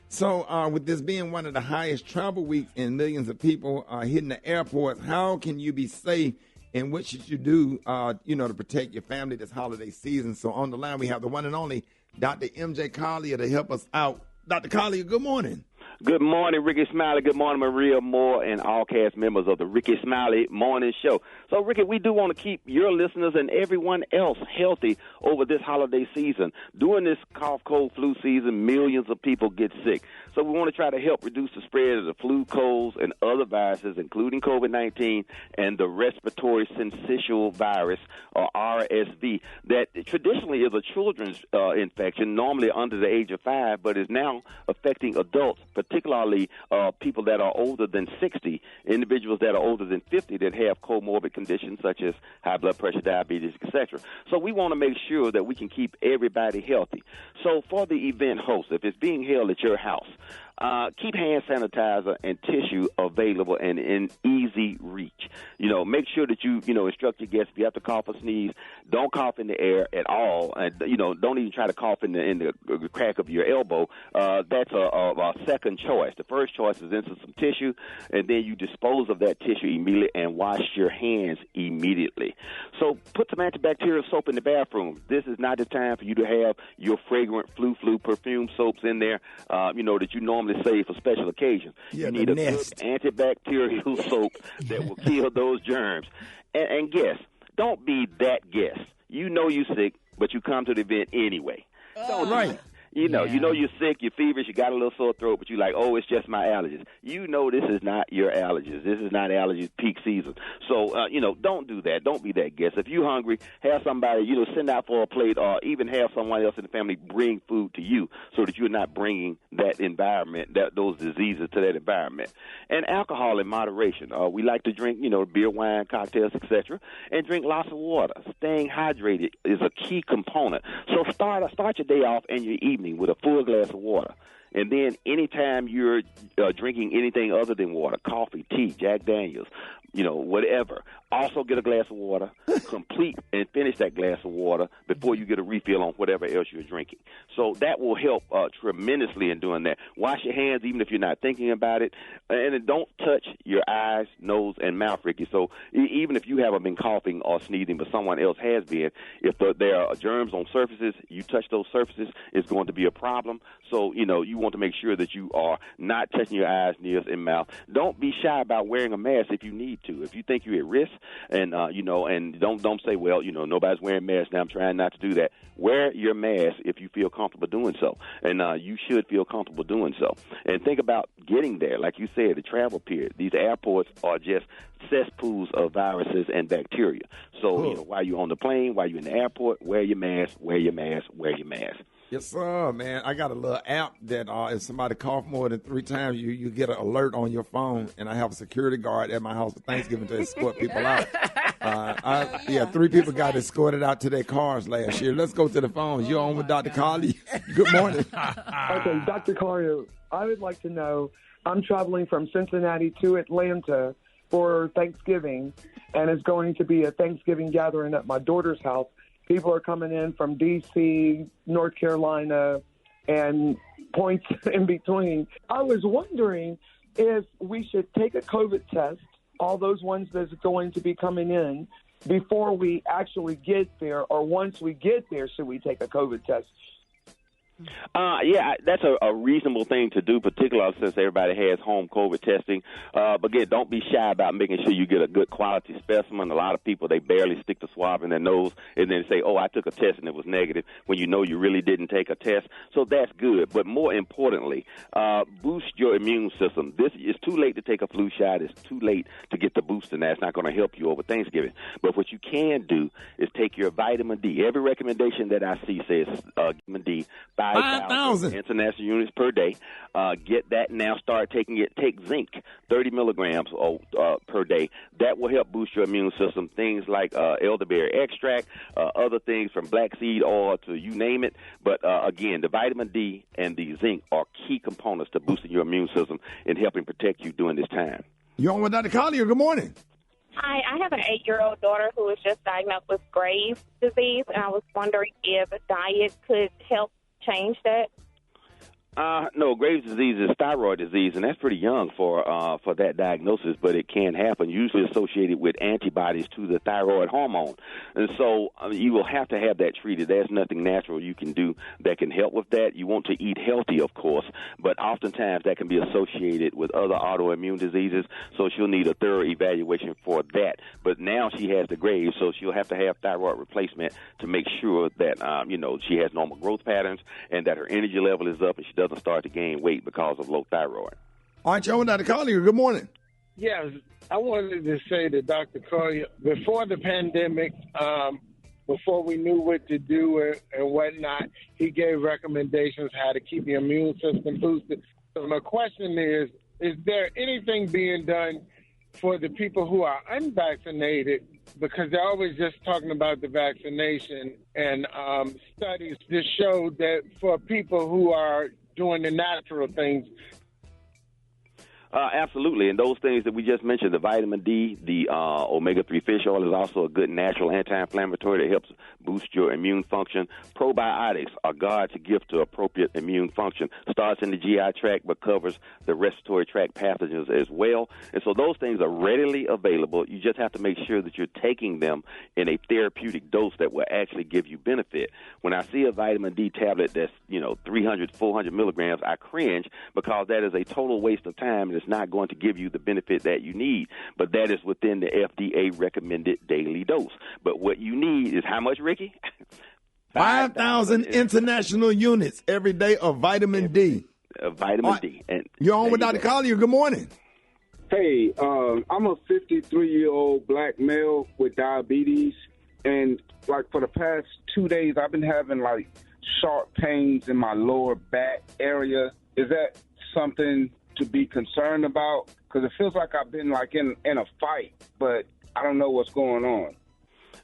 So with this being one of the highest travel weeks and millions of people hitting the airports, how can you be safe? And what should you do, to protect your family this holiday season? So on the line, we have the one and only Dr. M.J. Collier to help us out. Dr. Collier, good morning. Good morning, Rickey Smiley. Good morning, Maria Moore, and all cast members of the Rickey Smiley Morning Show. So, Rickey, we do want to keep your listeners and everyone else healthy over this holiday season. During this cough, cold, flu season, millions of people get sick. So we want to try to help reduce the spread of the flu, colds, and other viruses, including COVID-19 and the respiratory syncytial virus, or RSV, that traditionally is a children's infection, normally under the age of 5, but is now affecting adults, particularly people that are older than 60, individuals that are older than 50 that have comorbid conditions such as high blood pressure, diabetes, etc. So we want to make sure that we can keep everybody healthy. So for the event host, if it's being held at your house, keep hand sanitizer and tissue available and in easy reach. Make sure that you instruct your guests if you have to cough or sneeze, don't cough in the air at all, and don't even try to cough in the crack of your elbow. That's a second choice. The first choice is insert some tissue, and then you dispose of that tissue immediately and wash your hands immediately. So put some antibacterial soap in the bathroom. This is not the time for you to have your fragrant flu perfume soaps in there. That you normally save for special occasions. Yeah, you need a nest. good antibacterial soap that will kill those germs. And guess, don't be that guest. You know you're sick, but you come to the event anyway. Don't right. You know you're sick, you're feverish, you got a little sore throat, but you're like, oh, it's just my allergies. This is not your allergies. This is not allergies peak season. So, don't do that. Don't be that guest. If you're hungry, have somebody, send out for a plate, or even have someone else in the family bring food to you so that you're not bringing that environment, those diseases to that environment. And alcohol in moderation. We like to drink, beer, wine, cocktails, etc., and drink lots of water. Staying hydrated is a key component. So start your day off and your evening with a full glass of water. And then anytime you're drinking anything other than water, coffee, tea, Jack Daniels, whatever, also get a glass of water, complete and finish that glass of water before you get a refill on whatever else you're drinking. So that will help tremendously in doing that. Wash your hands even if you're not thinking about it. And then don't touch your eyes, nose, and mouth, Ricky. So even if you haven't been coughing or sneezing, but someone else has been, if there are germs on surfaces, you touch those surfaces, it's going to be a problem. So, you want to make sure that you are not touching your eyes, ears, and mouth. Don't be shy about wearing a mask if you need to. If you think you're at risk, and and don't say, well, nobody's wearing masks now, I'm trying not to do that. Wear your mask if you feel comfortable doing so, and you should feel comfortable doing so. And think about getting there, like you said, the travel period. These airports are just cesspools of viruses and bacteria. So while you're on the plane, while you're in the airport, wear your mask, wear your mask, wear your mask. Yes, sir, man. I got a little app that if somebody cough more than 3 times, you get an alert on your phone, and I have a security guard at my house for Thanksgiving to escort people out. 3 people got escorted out to their cars last year. Let's go to the phones. You're on with Dr. Collier. Good morning. Okay, Dr. Collier, I would like to know, I'm traveling from Cincinnati to Atlanta for Thanksgiving, and it's going to be a Thanksgiving gathering at my daughter's house. People are coming in from D.C., North Carolina, and points in between. I was wondering if we should take a COVID test, all those ones that's going to be coming in, before we actually get there, or once we get there, should we take a COVID test? That's a reasonable thing to do, particularly since everybody has home COVID testing. But again, don't be shy about making sure you get a good quality specimen. A lot of people, they barely stick the swab in their nose and then say, oh, I took a test and it was negative, when you know you really didn't take a test. So that's good. But more importantly, boost your immune system. This is too late to take a flu shot. It's too late to get the booster, and that's not going to help you over Thanksgiving. But what you can do is take your vitamin D. Every recommendation that I see says vitamin D, 5 5,000 international units per day. Get that now. Start taking it. Take zinc, 30 milligrams per day. That will help boost your immune system. Things like elderberry extract, other things from black seed oil to you name it. But again, the vitamin D and the zinc are key components to boosting your immune system and helping protect you during this time. You're on with Dr. Collier. Good morning. Hi, I have an 8-year-old daughter who was just diagnosed with Graves' disease, and I was wondering if diet could help change that. No, Graves' disease is thyroid disease, and that's pretty young for that diagnosis, but it can happen, usually associated with antibodies to the thyroid hormone. And so you will have to have that treated. There's nothing natural you can do that can help with that. You want to eat healthy, of course, but oftentimes that can be associated with other autoimmune diseases, so she'll need a thorough evaluation for that. But now she has the Graves, so she'll have to have thyroid replacement to make sure that, she has normal growth patterns and that her energy level is up and she doesn't start to gain weight because of low thyroid. All right, you're on Dr. Collier. Good morning. Yes, I wanted to say to Dr. Collier, before the pandemic, before we knew what to do and whatnot, he gave recommendations how to keep your immune system boosted. So my question is there anything being done for the people who are unvaccinated? Because they're always just talking about the vaccination, and studies just show that for people who are doing the natural things. Absolutely, and those things that we just mentioned, the vitamin D, the omega-3 fish oil is also a good natural anti-inflammatory that helps boost your immune function. Probiotics are God's gift to appropriate immune function. Starts in the GI tract but covers the respiratory tract pathogens as well. And so those things are readily available. You just have to make sure that you're taking them in a therapeutic dose that will actually give you benefit. When I see a vitamin D tablet that's 300, 400 milligrams, I cringe because that is a total waste of time and it's not going to give you the benefit that you need. But that is within the FDA recommended daily dose. But what you need is how much, Ricky? 5,000 international units every day of vitamin D. Vitamin D. And you're on with Dr. Collier. Good morning. Hey, I'm a 53-year-old black male with diabetes, and for the past 2 days, I've been having sharp pains in my lower back area. Is that something to be concerned about? Because it feels like I've been in a fight, but I don't know what's going on.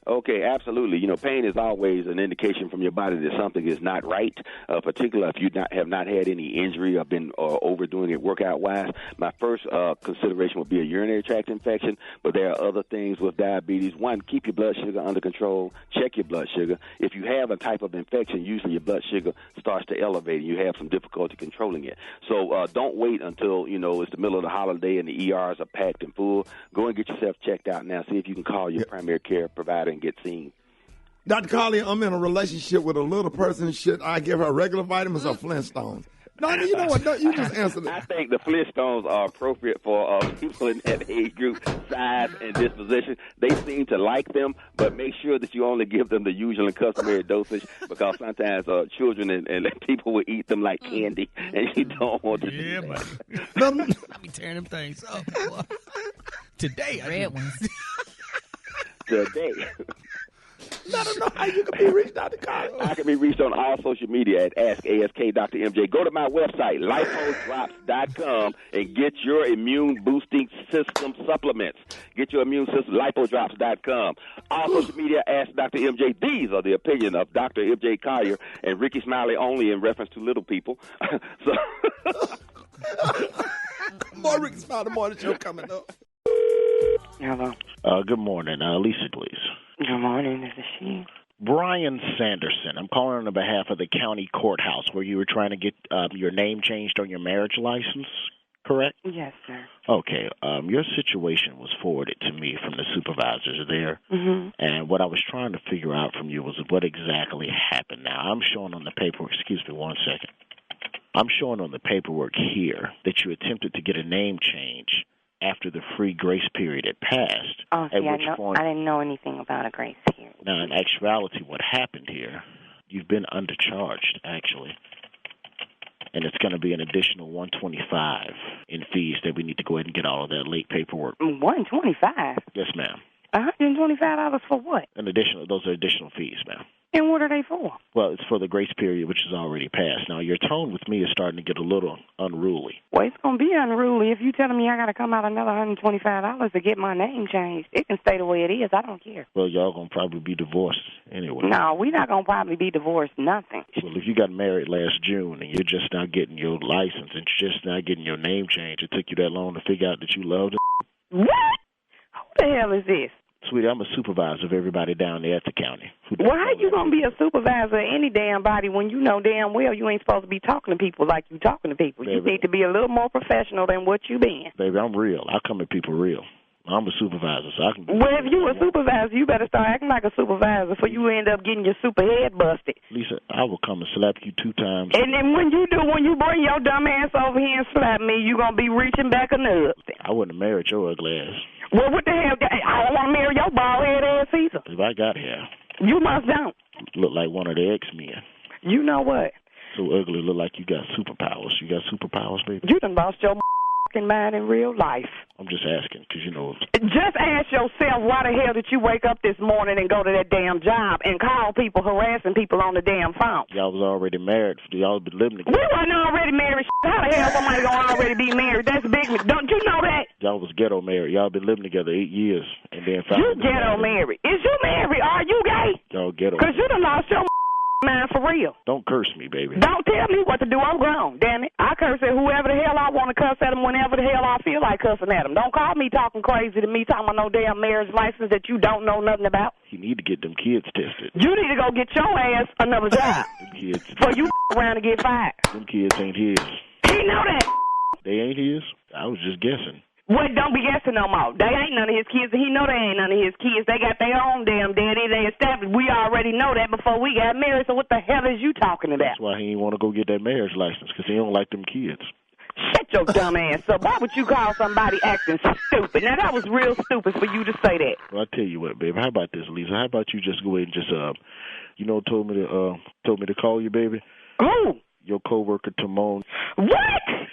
Okay, absolutely. Pain is always an indication from your body that something is not right, particularly if you have not had any injury or been overdoing it workout-wise. My first consideration would be a urinary tract infection, but there are other things with diabetes. One, keep your blood sugar under control. Check your blood sugar. If you have a type of infection, usually your blood sugar starts to elevate and you have some difficulty controlling it. So don't wait until, it's the middle of the holiday and the ERs are packed and full. Go and get yourself checked out now. See if you can call your primary care provider and get seen. Dr. Collier, I'm in a relationship with a little person. Should I give her regular vitamins or Flintstones? No, you know what? No, you just answered it. I think the Flintstones are appropriate for people in that age group, size, and disposition. They seem to like them, but make sure that you only give them the usual and customary dosage because sometimes children and people will eat them like candy, and you don't want to do that. I be tearing them things up. Boy. Today, red ones. Today. Let them know how you can be reached, Dr. Collier. I can be reached on all social media at AskAskDrMJ. Go to my website, lipodrops.com, and get your immune-boosting system supplements. Get your immune system, lipodrops.com. All social media, Ask Dr. MJ. These are the opinion of Dr. MJ Collier and Rickey Smiley only in reference to little people. More Rickey Smiley morning show coming up. Hello. Good morning. Lisa, please. Good morning. This is she. Brian Sanderson. I'm calling on behalf of the county courthouse where you were trying to get your name changed on your marriage license, correct? Yes, sir. Okay. Your situation was forwarded to me from the supervisors there. Mm-hmm. And what I was trying to figure out from you was what exactly happened. Now, I'm showing on the paperwork, excuse me 1 second. I'm showing on the paperwork here that you attempted to get a name change after the free grace period had passed. Oh, see, I didn't know anything about a grace period. Now, in actuality, what happened here, you've been undercharged, actually. And it's going to be an additional $125 in fees that we need to go ahead and get all of that late paperwork. $125? Yes, ma'am. $125 for what? Those are additional fees, ma'am. And what are they for? Well, it's for the grace period, which is already passed. Now, your tone with me is starting to get a little unruly. Well, it's going to be unruly if you telling me I got to come out another $125 to get my name changed. It can stay the way it is. I don't care. Well, y'all going to probably be divorced anyway. No, we're not going to probably be divorced. Nothing. Well, if you got married last June and you're just now getting your license and just now getting your name changed, it took you that long to figure out that you loved it? What? Who the hell is this? Sweetie, I'm a supervisor of everybody down there at the county. Well, how you going to be a supervisor of any damn body when you know damn well you ain't supposed to be talking to people like you talking to people? Baby, you need to be a little more professional than what you been. Baby, I'm real. I come at people real. I'm a supervisor, so I can... Well, if you a supervisor, you better start acting like a supervisor before you end up getting your super head busted. Lisa, I will come and slap you 2 times. And then when you bring your dumb ass over here and slap me, you going to be reaching back a nub. I wouldn't have married your ugly ass. Well, what the hell? I don't want to marry your bald-head ass either. If I got hair. You must don't. Look like one of the X-Men. You know what? So ugly, look like you got superpowers. You got superpowers, baby? You done lost your mind in real life. I'm just asking, because, you know... Just ask yourself why the hell did you wake up this morning and go to that damn job and call people, harassing people on the damn phone? Y'all was already married. Y'all been living together. We wasn't already married. How the hell somebody gonna already be married? That's big. Don't you know that? Y'all was ghetto married. Y'all been living together 8 years. And then you ghetto married. Is you married? Are you gay? Y'all ghetto. Because you done lost your mind for real. Don't curse me, baby. Don't tell me what to do. I'm grown, damn it. I curse at whoever the hell I want to cuss at them whenever the hell I feel like cussing at them. Don't call me talking crazy to me, talking about no damn marriage license that you don't know nothing about. You need to get them kids tested. You need to go get your ass another job. Them kids. Before you around to get fired. Them kids ain't his. He know that. They ain't his? I was just guessing. Well, don't be guessing no more. They ain't none of his kids, and he know they ain't none of his kids. They got their own damn daddy. They established. We already know that before we got married, so what the hell is you talking about? That's why he didn't want to go get that marriage license, because he don't like them kids. Shut your dumb ass up. Why would you call somebody acting stupid? Now, that was real stupid for you to say that. Well, I tell you what, baby. How about this, Lisa? How about you just go ahead and just, told me to call you, baby? Who? Your coworker, Timon. What?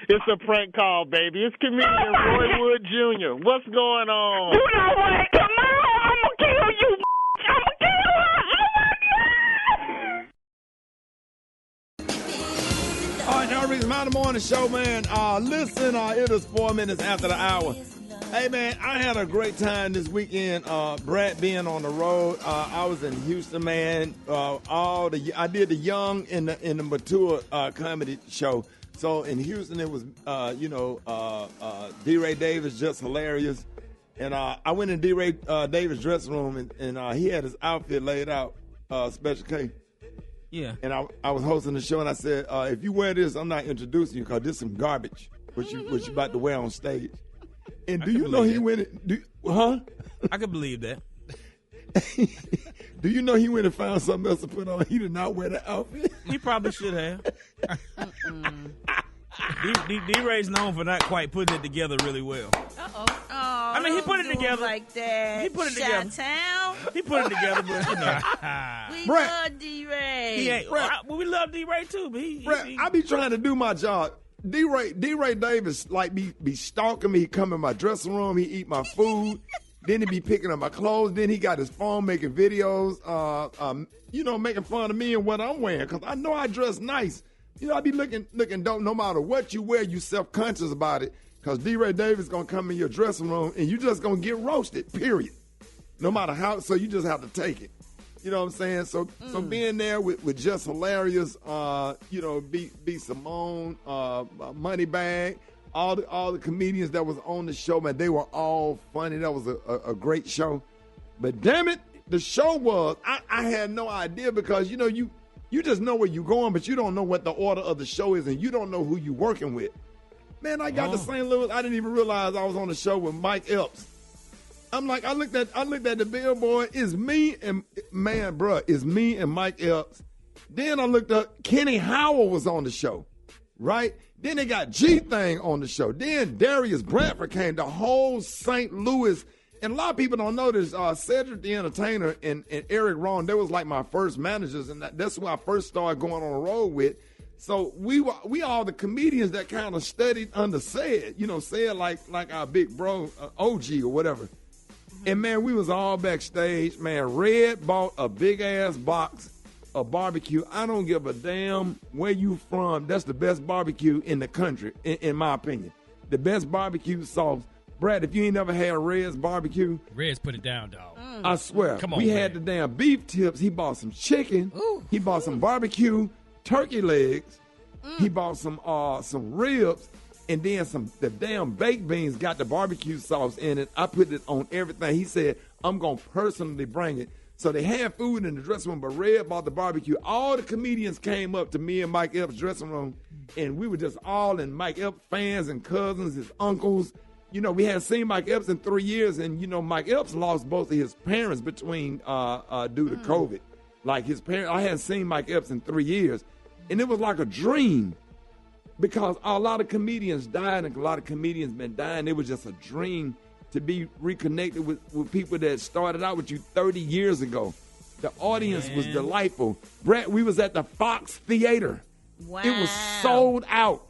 It's a prank call, baby. It's comedian Roy Wood Jr. What's going on? You know what? Come on, I'm going to kill you. I'm going to kill her. All right, now, Rickey Smiley Morning Show, man. Listen, it is 4 minutes after the hour. Hey, man, I had a great time this weekend, Brad being on the road. I was in Houston, man. I did the young and the mature comedy show. So in Houston, it was, D-Ray Davis, just hilarious. And I went in D-Ray Davis' dressing room, and he had his outfit laid out, Special K. Yeah. And I was hosting the show, and I said, if you wear this, I'm not introducing you because this is some garbage, what you about to wear on stage. And do you know he went? I can believe that. Do you know he went and found something else to put on? He did not wear the outfit. He probably should have. D-Ray's known for not quite putting it together really well. Uh-oh. Oh, I mean, he put it together. Like that. He put it together. Chi-town. He put it together, but you know. We love D-Ray. He ain't. We love D-Ray too, but I be trying to do my job. D-Ray Davis be stalking me. He come in my dressing room. He eat my food. Then he be picking up my clothes. Then he got his phone making videos. Making fun of me and what I'm wearing because I know I dress nice. I be looking dope. No matter what you wear, you self-conscious about it because D-Ray Davis gonna come in your dressing room and you just gonna get roasted. Period. No matter how. So you just have to take it. You know what I'm saying? So being there with Just Hilarious, B. Simone, Moneybag, all the comedians that was on the show, man, they were all funny. That was a great show. But damn it, the show was, I had no idea because, you just know where you're going, but you don't know what the order of the show is and you don't know who you're working with. Man, I got to St. Louis. I didn't even realize I was on the show with Mike Epps. I'm like, I looked at the billboard. It's me and it's me and Mike Epps. Then I looked up. Kenny Howell was on the show, right? Then they got G-Thing on the show. Then Darius Bradford came. The whole St. Louis, and a lot of people don't know this. Cedric the Entertainer and Eric Ron, they was like my first managers, and that's who I first started going on the road with. So we all the comedians that kind of studied under Ced, Ced like our big bro, OG or whatever. And, man, we was all backstage. Man, Red bought a big-ass box a barbecue. I don't give a damn where you from. That's the best barbecue in the country, in my opinion. The best barbecue sauce. Brad, if you ain't never had Red's barbecue. Red's put it down, dog. I swear. Come on, we had the damn beef tips. He bought some chicken. Ooh. He bought some barbecue turkey legs. He bought some ribs. And then the damn baked beans got the barbecue sauce in it. I put it on everything. He said, I'm going to personally bring it. So they had food in the dressing room, but Red bought the barbecue. All the comedians came up to me and Mike Epps' dressing room, and we were just all in Mike Epps fans and cousins, his uncles. You know, we hadn't seen Mike Epps in 3 years, and, you know, Mike Epps lost both of his parents due to COVID. Like, his parents, I hadn't seen Mike Epps in 3 years, and it was like a dream. Because a lot of comedians died and a lot of comedians been dying. It was just a dream to be reconnected with people that started out with you 30 years ago. The audience was delightful. Brett, we was at the Fox Theater. Wow. It was sold out.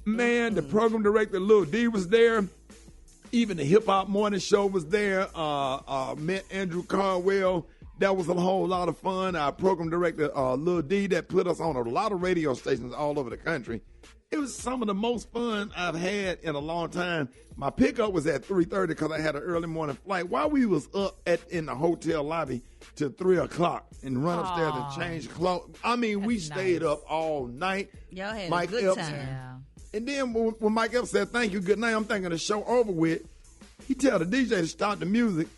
Man, the program director, Lil D, was there. Even the Hip Hop Morning Show was there. Met Andrew Carwell. That was a whole lot of fun. Our program director, Lil D, that put us on a lot of radio stations all over the country. It was some of the most fun I've had in a long time. My pickup was at 3:30 because I had an early morning flight. While we was up in the hotel lobby till 3 o'clock and run upstairs and change clothes. I mean, we stayed up all night. Y'all had Mike a good Epps, time. yeah. And then when Mike Epps said, thank you, good night, I'm thinking the show over with. He tell the DJ to stop the music.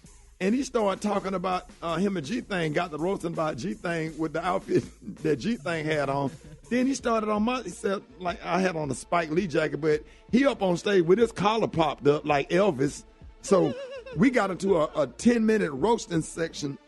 And he started talking about him and G-Thing got the roasting about G-Thing with the outfit that G-Thing had on. Then he started on he said, like, I had on a Spike Lee jacket, but he up on stage with his collar popped up like Elvis. So we got into a 10-minute roasting session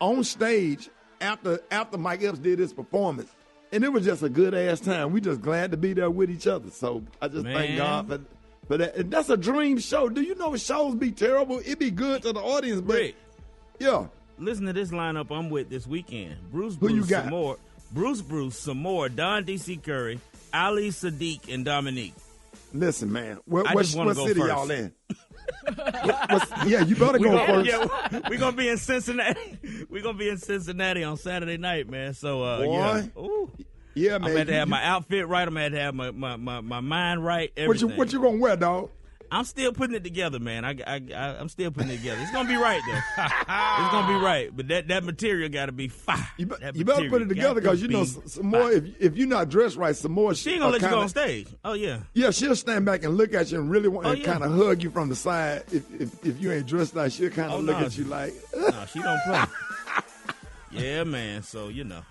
on stage after Mike Epps did his performance. And it was just a good-ass time. We just glad to be there with each other. So I just thank God for But that's a dream show. Do you know shows be terrible? It be good to the audience, but Rick, yeah. Listen to this lineup I'm with this weekend. Bruce, Who you got? some more. Bruce, some more. Don D.C. Curry, Ali Sadiq, and Dominique. Listen, man. What city y'all in? Yeah, you better go first. Yeah, we're gonna be in Cincinnati. We're gonna be in Cincinnati on Saturday night, man. So Boy. yeah. Ooh. Yeah, I'm man. gonna have to have my outfit right. I'm gonna have to have my mind right. Everything. What you gonna wear, dog? I'm still putting it together, man. I'm still putting it together. It's gonna be right though. It's gonna be right, but that material got to be fire. You better put it together because you know some more. If you're not dressed right, some more. She ain't gonna let you go on stage. Oh yeah. Yeah, she'll stand back and look at you and really want to kind of hug you from the side. If you ain't dressed right, she'll kind of look at you like. No, she don't play. Yeah, man. So you know.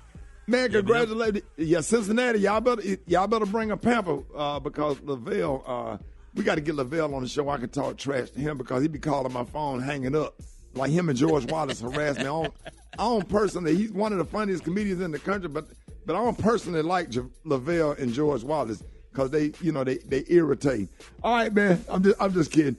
Man, congratulations. Yeah, Cincinnati, y'all better bring a pamper because Lavelle, we got to get Lavelle on the show. I can talk trash to him because he be calling my phone hanging up. Like him and George Wallace harass me. I don't personally, he's one of the funniest comedians in the country, but I don't personally like Lavelle and George Wallace because they irritate. All right, man, I'm just kidding.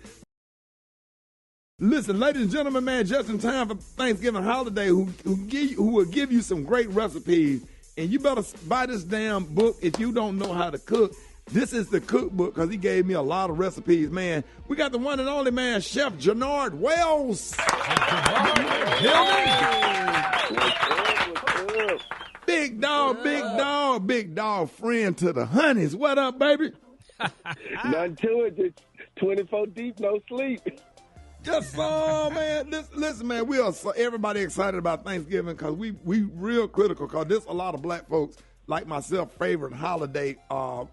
Listen, ladies and gentlemen, man, just in time for Thanksgiving holiday, who will give you some great recipes. And you better buy this damn book if you don't know how to cook. This is the cookbook because he gave me a lot of recipes, man. We got the one and only, man, Chef Genuard Wells. Big dog friend to the honeys. What up, baby? Nothing to it, just 24 deep, no sleep. Yes, sir, man. Listen, man, we are everybody excited about Thanksgiving because we real critical because there's a lot of black folks like myself favorite holiday. And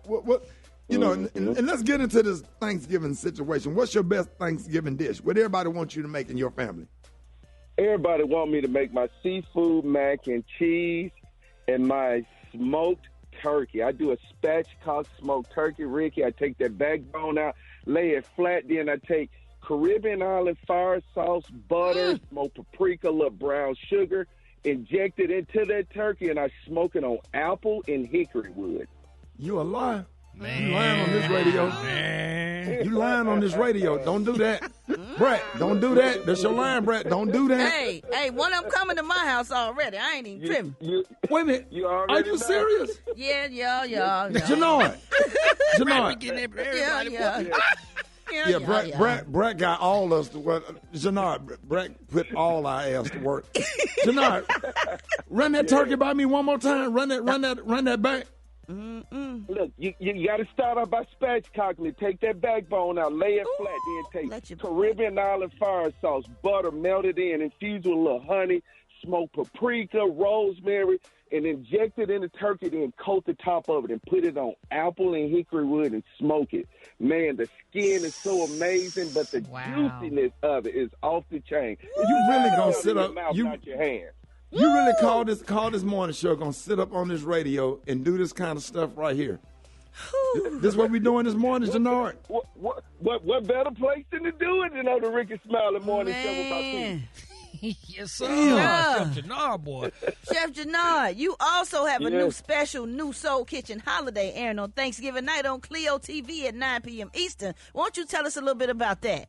let's get into this Thanksgiving situation. What's your best Thanksgiving dish? What everybody wants you to make in your family? Everybody want me to make my seafood mac and cheese and my smoked turkey. I do a spatchcock smoked turkey, Ricky. I take that backbone out, lay it flat, then I take Caribbean island fire sauce, butter, smoked paprika, little brown sugar, inject it into that turkey, and I smoke it on apple and hickory wood. You a liar. Man. You lying on this radio. Man. You lying on this radio. Don't do that. Brett, don't do that. That's your line, Brett. Don't do that. Hey, one of them coming to my house already. I ain't even tripping. Wait a minute. Are you serious? Yeah. Genuard. Yeah. Brett got all us to work. Janard, Brett put all our ass to work. Janard, run that turkey by me one more time. Run that back. Look, you got to start off by spatchcocking it. Take that backbone out, lay it flat, then take Caribbean island fire sauce, butter, melt it in, infuse with a little honey, smoked paprika, rosemary, and inject it in the turkey, then coat the top of it and put it on apple and hickory wood and smoke it. Man, the skin is so amazing, but the juiciness of it is off the chain. You really gonna sit up? Not your hand. You really call this morning show gonna sit up on this radio and do this kind of stuff right here? This what we doing this morning, Janard? What better place than to do it than on the Rickey Smiley morning show with my team? Yes, sir. Chef Genuard, boy. Chef Genuard, you also have a new special New Soul Kitchen holiday airing on Thanksgiving night on Clio TV at 9 p.m. Eastern. Won't you tell us a little bit about that?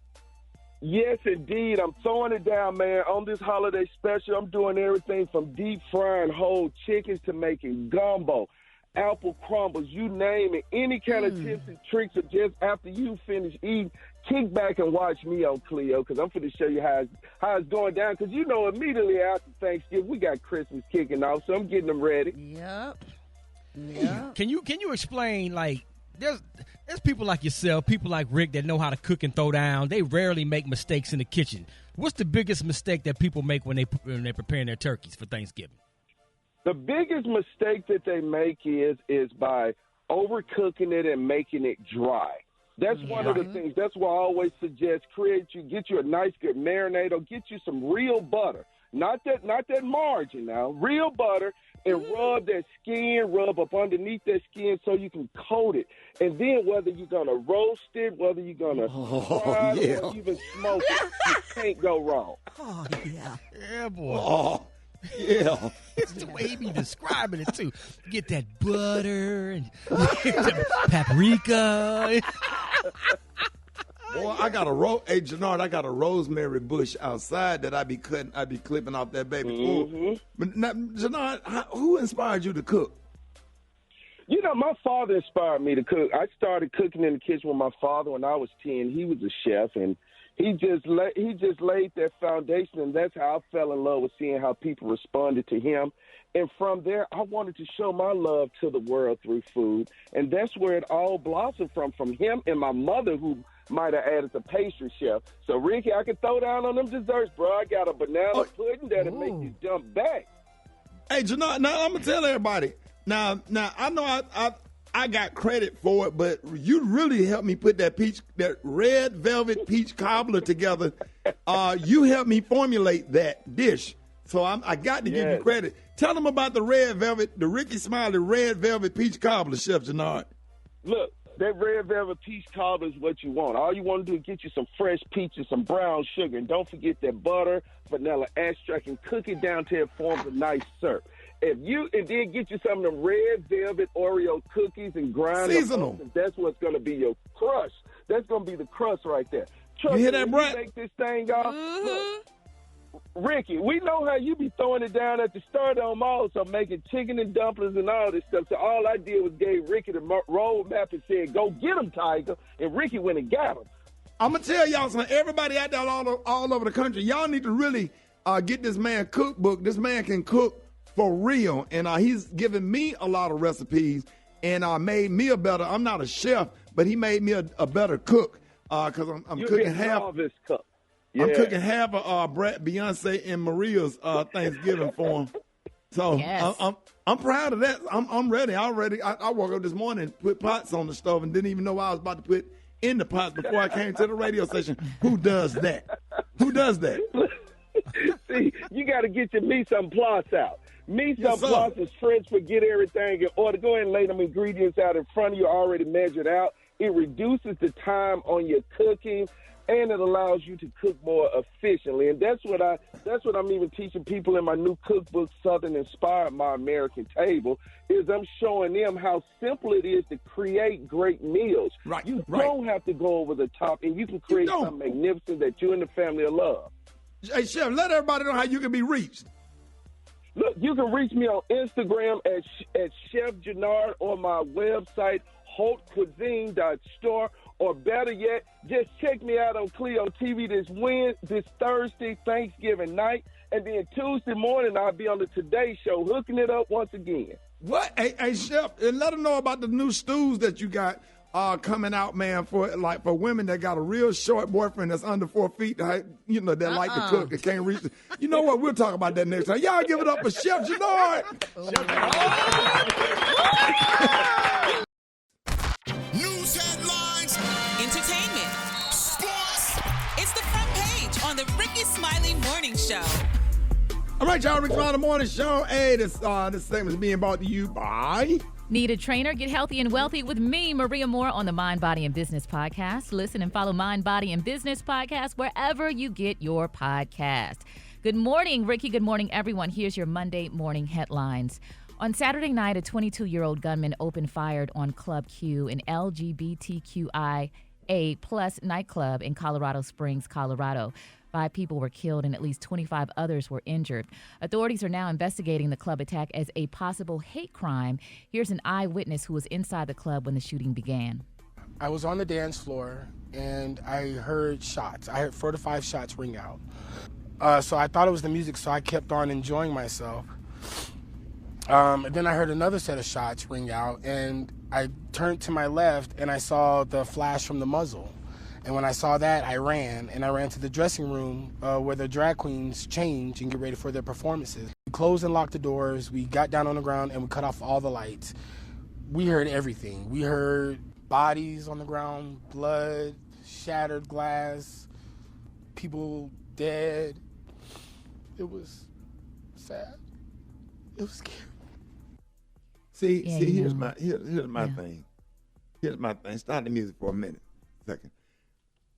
Yes, indeed. I'm throwing it down, man. On this holiday special, I'm doing everything from deep frying whole chickens to making gumbo, apple crumbles, you name it. Any kind of tips and tricks, or just after you finish eating, kick back and watch me on Clio, because I'm going to show you how it's going down. Because, immediately after Thanksgiving, we got Christmas kicking off, so I'm getting them ready. Yep. Can you explain, like, there's people like yourself, people like Rick that know how to cook and throw down. They rarely make mistakes in the kitchen. What's the biggest mistake that people make when they're preparing their turkeys for Thanksgiving? The biggest mistake that they make is by overcooking it and making it dry. That's one of the things. That's why I always suggest get you a nice good marinade, or get you some real butter. Not that margarine now. Real butter, and rub that skin, rub up underneath that skin so you can coat it. And then whether you're going to roast it, whether you're going to fry it, or even smoke it, you can't go wrong. Oh, yeah. Yeah, boy. Oh, yeah. It's the way he be describing it, too. Get that butter and the paprika. Boy, Janard, I got a rosemary bush outside that I be clipping off that baby food. But now, Janard, who inspired you to cook? My father inspired me to cook. I started cooking in the kitchen with my father when I was 10. He was a chef, and he just laid that foundation, and that's how I fell in love with seeing how people responded to him. And from there, I wanted to show my love to the world through food, and that's where it all blossomed from him and my mother, who might have added the pastry chef. So, Ricky, I can throw down on them desserts, bro. I got a banana pudding that'll make you jump back. Hey, Janard, now I'm going to tell everybody. Now I know I got credit for it, but you really helped me put that red velvet peach cobbler together. You helped me formulate that dish. So I got to give you credit. Tell them about the Rickey Smiley red velvet peach cobbler, Chef Janard. Look, that red velvet peach cobbler is what you want. All you want to do is get you some fresh peaches, some brown sugar, and don't forget that butter, vanilla extract, and cook it down till it forms a nice syrup. And then get you some of them red velvet Oreo cookies and grind seasonal. Them. That's what's going to be your crust. That's going to be the crust right there. You hear that, Brett? Make this thing off. Look, Ricky, we know how you be throwing it down at the Stardome also, making chicken and dumplings and all this stuff. So all I did was gave Ricky the roadmap and said, go get him, Tiger. And Ricky went and got him. I'm going to tell y'all something. Everybody out there all over the country, y'all need to really get this man cookbook. This man can cook for real. And he's given me a lot of recipes and made me I'm not a chef, but he made me a better cook because I'm cooking half. Cook. Yeah. I'm cooking half of Brett, Beyonce, and Maria's Thanksgiving for him. So yes. I'm proud of that. I'm ready. I woke up this morning and put pots on the stove and didn't even know what I was about to put in the pots before I came to the radio station. Who does that? See, you got to get your mise en place out. Mise en place is French for get everything in order. Go ahead and lay them ingredients out in front of you, already measured out. It reduces the time on your cooking, and it allows you to cook more efficiently. And that's what I'm even teaching people in my new cookbook, Southern Inspired, My American Table, is I'm showing them how simple it is to create great meals. Right. You don't have to go over the top, and you can create something magnificent that you and the family will love. Hey, Chef, let everybody know how you can be reached. Look, you can reach me on Instagram at Chef Genuard, or my website, hautcuisine.store, or better yet, just check me out on Clio TV this Thursday, Thanksgiving night, and then Tuesday morning I'll be on the Today Show, hooking it up once again. What? Hey, Chef, and let them know about the new stews that you got coming out, man, for women that got a real short boyfriend that's under 4 feet, that like to cook, that can't reach. You know what? We'll talk about that next time. Y'all give it up for Chef Genuard. News headlines, entertainment, sports. It's the front page on the Rickey Smiley Morning Show. All right, y'all, Rickey Smiley Morning Show. Hey, this segment is being brought to you by... Need a trainer? Get healthy and wealthy with me, Maria Moore, on the Mind, Body, and Business podcast. Listen and follow Mind, Body, and Business podcast wherever you get your podcast. Good morning, Ricky. Good morning, everyone. Here's your Monday morning headlines. On Saturday night, a 22-year-old gunman opened fire on Club Q, an LGBTQIA+ nightclub in Colorado Springs, Colorado. 5 people were killed and at least 25 others were injured. Authorities are now investigating the club attack as a possible hate crime. Here's an eyewitness who was inside the club when the shooting began. I was on the dance floor and I heard shots. I heard 4 to 5 shots ring out. So I thought it was the music, so I kept on enjoying myself. And then I heard another set of shots ring out, and I turned to my left and I saw the flash from the muzzle. And when I saw that, I ran to the dressing room where the drag queens change and get ready for their performances. We closed and locked the doors. We got down on the ground and we cut off all the lights. We heard everything. We heard bodies on the ground, blood, shattered glass, people dead. It was sad. It was scary. Here's my thing. Here's my thing. Start the music for a minute. Second.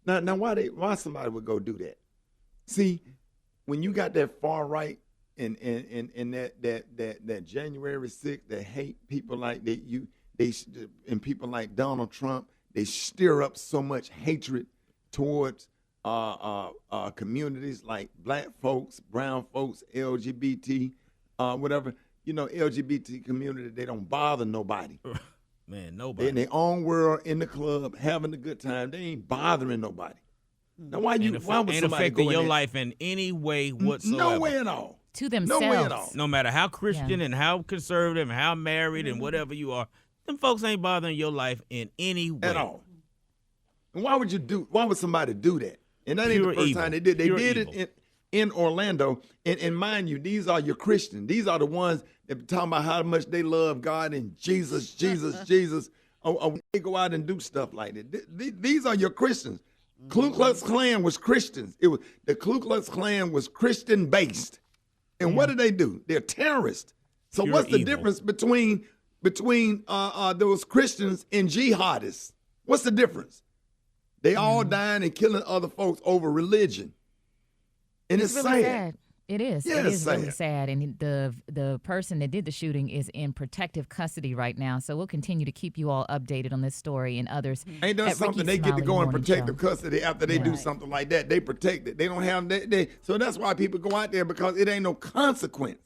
Now, why somebody would go do that? See, when you got that far right and that January 6th that hate people like that, and people like Donald Trump, they stir up so much hatred towards communities like black folks, brown folks, LGBT, whatever. LGBT community, they don't bother nobody. Man, nobody. They're in their own world, in the club, having a good time. They ain't bothering nobody. Now, why would somebody affecting go your in life in any way whatsoever? No way at all. To themselves. No way at all. No matter how Christian and how conservative and how married and whatever you are, them folks ain't bothering your life in any way. At all. And why would somebody do that? And that ain't the first time they did. They did it in Orlando. And mind you, these are your Christians. These are the ones that talking about how much they love God and Jesus. Oh, they go out and do stuff like that. These are your Christians. Ku Klux Klan was Christians. The Ku Klux Klan was Christian based. And what do? They're terrorists. So what's the difference between those Christians and jihadists? What's the difference? They all dying and killing other folks over religion. And it's really sad. It is. Yeah, it is sad. Really sad. And the person that did the shooting is in protective custody right now. So we'll continue to keep you all updated on this story and others. Ain't that something? They get to go in protective custody after they do something like that. They protect it. They don't have so that's why people go out there, because it ain't no consequence.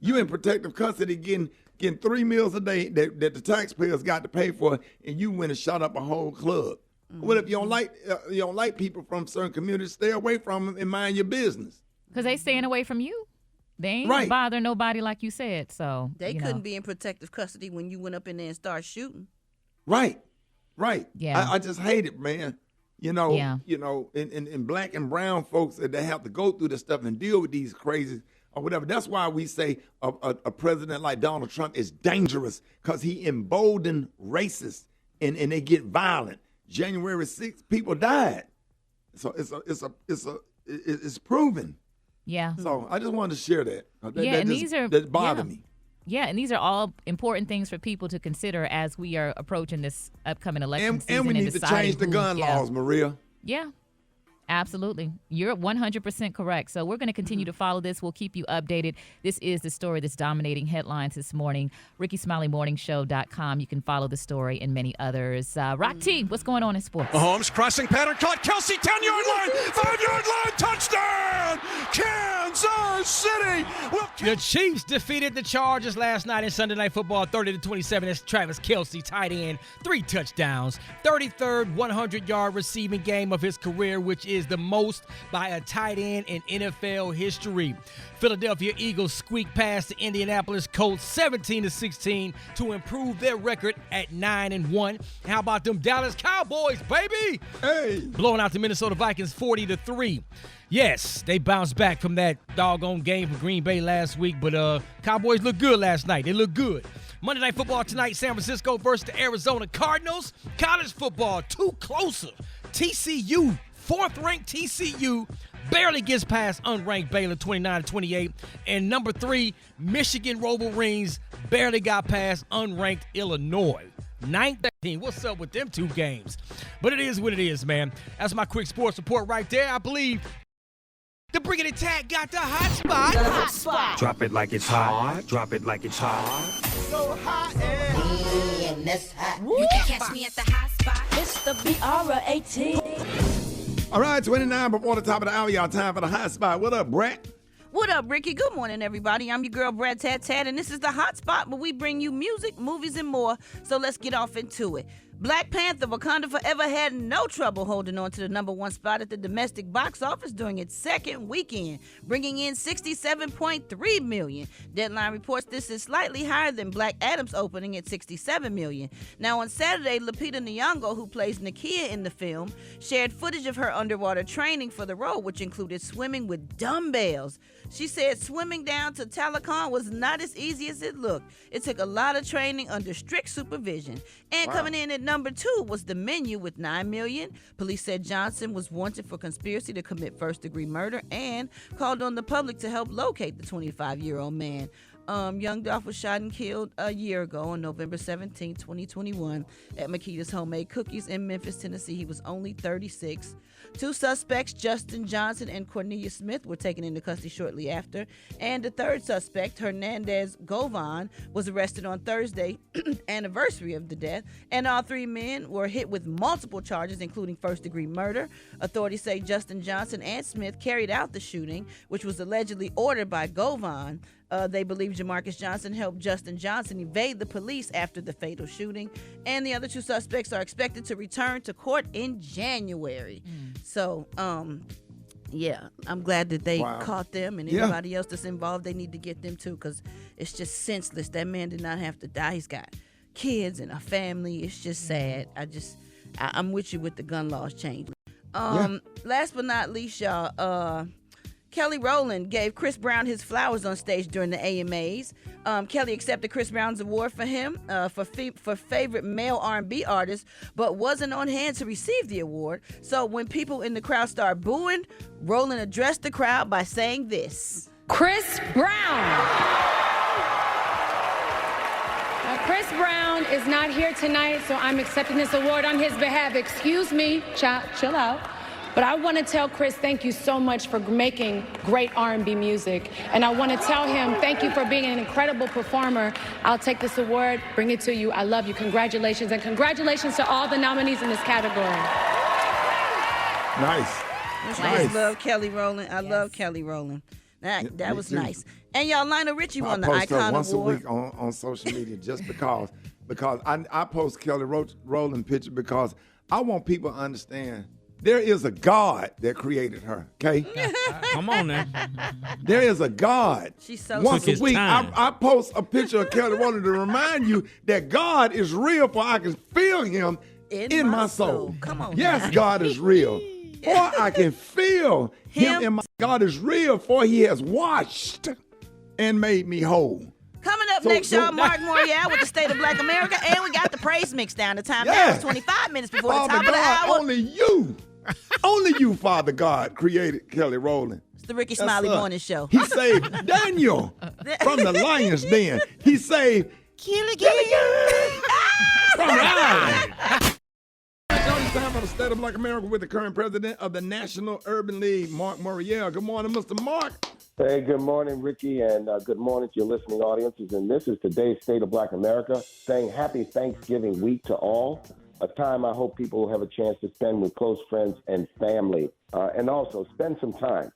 You in protective custody getting 3 meals a day that the taxpayers got to pay for, and you went and shot up a whole club. What if you don't like people from certain communities? Stay away from them and mind your business. Because they staying away from you. They ain't bothering nobody like you said. So they couldn't be in protective custody when you went up in there and started shooting. Right. Yeah. I just hate it, man. And black and brown folks that have to go through this stuff and deal with these crazies or whatever. That's why we say a president like Donald Trump is dangerous, because he emboldened racists and they get violent. January 6th, people died. So it's proven. Yeah. So I just wanted to share that. That bother me. Yeah, and these are all important things for people to consider as we are approaching this upcoming election season. And we need to change the gun laws, Maria. Yeah. Absolutely. You're 100% correct. So we're going to continue to follow this. We'll keep you updated. This is the story that's dominating headlines this morning. RickeySmileyMorningShow.com. You can follow the story and many others. Rock T, what's going on in sports? Mahomes crossing pattern caught. Kelsey, 10-yard line, 5-yard line, touchdown! Kansas City! The Chiefs defeated the Chargers last night in Sunday Night Football 30-27. That's Travis Kelsey, tight end, 3 touchdowns, 33rd 100-yard receiving game of his career, which is the most by a tight end in NFL history. Philadelphia Eagles squeaked past the Indianapolis Colts 17-16 to improve their record at 9-1. How about them Dallas Cowboys, baby? Hey! Blowing out the Minnesota Vikings 40-3. Yes, they bounced back from that doggone game for Green Bay last week, but Cowboys looked good last night. They look good. Monday Night Football tonight, San Francisco versus the Arizona Cardinals. College football, 2 closer. TCU, 4th-ranked TCU, barely gets past unranked Baylor 29-28. And number 3, Michigan Wolverines barely got past unranked Illinois. 9-13. What's up with them 2 games? But it is what it is, man. That's my quick sports report right there. I believe the Bring It In Tag got the hot spot. Hot spot. Drop it like it's hot. Drop it like it's hot. So hot and that's hot. You can catch me at the hot spot. It's the BR18. All right, 29 before the top of the hour, y'all. Time for the hot spot. What up, Brett? What up, Ricky? Good morning, everybody. I'm your girl, Brad Tat Tat, and this is the Hot Spot, where we bring you music, movies, and more. So let's get off into it. Black Panther Wakanda Forever had no trouble holding on to the number 1 spot at the domestic box office during its second weekend, bringing in $67.3 million. Deadline reports this is slightly higher than Black Adam's opening at $67 million. Now, on Saturday, Lupita Nyong'o, who plays Nakia in the film, shared footage of her underwater training for the role, which included swimming with dumbbells. She said swimming down to Talokan was not as easy as it looked. It took a lot of training under strict supervision. And coming in at number 2 was The Menu with $9 million. Police said Johnson was wanted for conspiracy to commit first-degree murder and called on the public to help locate the 25-year-old man. Young Dolph was shot and killed a year ago on November 17, 2021 at Makita's Homemade Cookies in Memphis, Tennessee. He was only 36. 2 suspects, Justin Johnson and Cornelia Smith, were taken into custody shortly after. And the 3rd suspect, Hernandez Govan, was arrested on Thursday, anniversary of the death. And all 3 men were hit with multiple charges, including first-degree murder. Authorities say Justin Johnson and Smith carried out the shooting, which was allegedly ordered by Govan. They believe Jamarcus Johnson helped Justin Johnson evade the police after the fatal shooting. And the other 2 suspects are expected to return to court in January. So, yeah, I'm glad that they caught them, and anybody else that's involved, they need to get them too, because it's just senseless. That man did not have to die. He's got kids and a family. It's just sad. I'm with you with the gun laws change. Last but not least, y'all, Kelly Rowland gave Chris Brown his flowers on stage during the AMAs. Kelly accepted Chris Brown's award for him for favorite male R&B artist, but wasn't on hand to receive the award. So when people in the crowd started booing, Rowland addressed the crowd by saying this. Chris Brown. Chris Brown is not here tonight, so I'm accepting this award on his behalf. Excuse me, chill out. But I want to tell Chris, thank you so much for making great R&B music. And I want to tell him, thank you for being an incredible performer. I'll take this award, bring it to you. I love you. Congratulations. And congratulations to all the nominees in this category. Nice. I love Kelly Rowland. I love Kelly Rowland. That was nice. And y'all, Lionel Richie won the Icon once Award. a week on social media just because I post Kelly Rowland picture because I want people to understand there is a God that created her, okay? Come on now. There is a God. She's so Once sweet. a week, I post a picture of Kelly Rowland to remind you that God is real, for I can feel him in my soul. Come on. Yes, now. God is real. For I can feel him in my God is real, for he has washed and made me whole. Coming up next, y'all, Mark Morial with the State of Black America, and we got the praise mix down. The time now is 25 minutes before Father the top God, of the hour. only you, Father God, created Kelly Rowland. It's the Rickey Smiley Morning Show. He saved Daniel from the lion's den. He saved Killy from the lion. It's time for the State of Black America with the current president of the National Urban League, Mark Morial. Good morning, Mr. Mark. Hey, good morning, Ricky, and good morning to your listening audiences. And this is today's State of Black America, saying happy Thanksgiving week to all, a time I hope people will have a chance to spend with close friends and family. And also spend some time,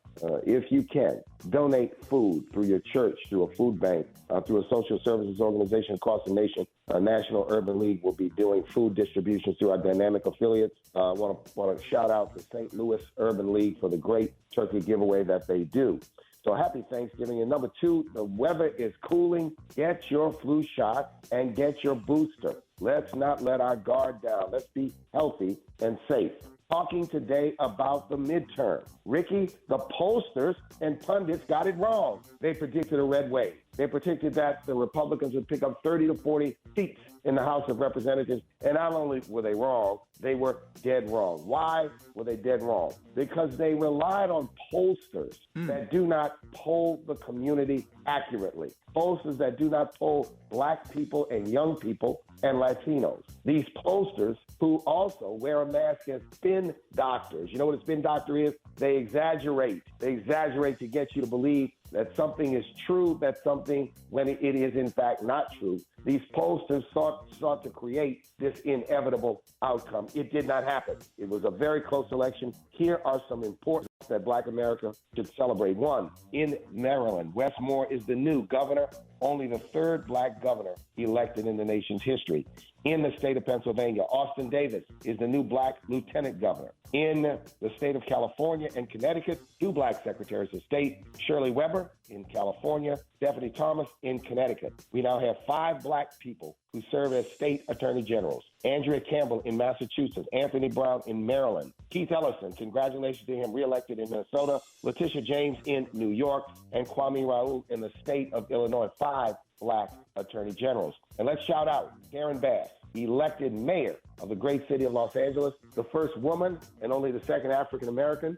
if you can, donate food through your church, through a food bank, through a social services organization across the nation. National Urban League will be doing food distributions through our dynamic affiliates. I want to shout out the St. Louis Urban League for the great turkey giveaway that they do. So happy Thanksgiving. And number two, the weather is cooling. Get your flu shot and get your booster. Let's not let our guard down. Let's be healthy and safe. Talking today about the midterm. Ricky, the pollsters and pundits got it wrong. They predicted a red wave. They predicted that the Republicans would pick up 30 to 40 seats in the House of Representatives. And not only were they wrong, they were dead wrong. Why were they dead wrong? Because they relied on pollsters that do not poll the community accurately. Pollsters that do not poll black people and young people and Latinos. These pollsters who also wear a mask as spin doctors. You know what a spin doctor is? They exaggerate. They exaggerate to get you to believe that something is true, that something when it is in fact not true. These pollsters sought to create this inevitable outcome. It did not happen. It was a very close election. Here are some important that Black America should celebrate. One, in Maryland, Wes Moore is the new governor, only the third black governor elected in the nation's history. In the state of Pennsylvania, Austin Davis is the new black lieutenant governor. In the state of California and Connecticut, two black secretaries of state, Shirley Weber in California, Stephanie Thomas in Connecticut. We now have 5 black people who serve as state attorney generals. Andrea Campbell in Massachusetts, Anthony Brown in Maryland, Keith Ellison, congratulations to him, reelected in Minnesota, Letitia James in New York, and Kwame Raoul in the state of Illinois. 5 black attorney generals. And let's shout out Karen Bass, elected mayor of the great city of Los Angeles, the first woman and only the second African-American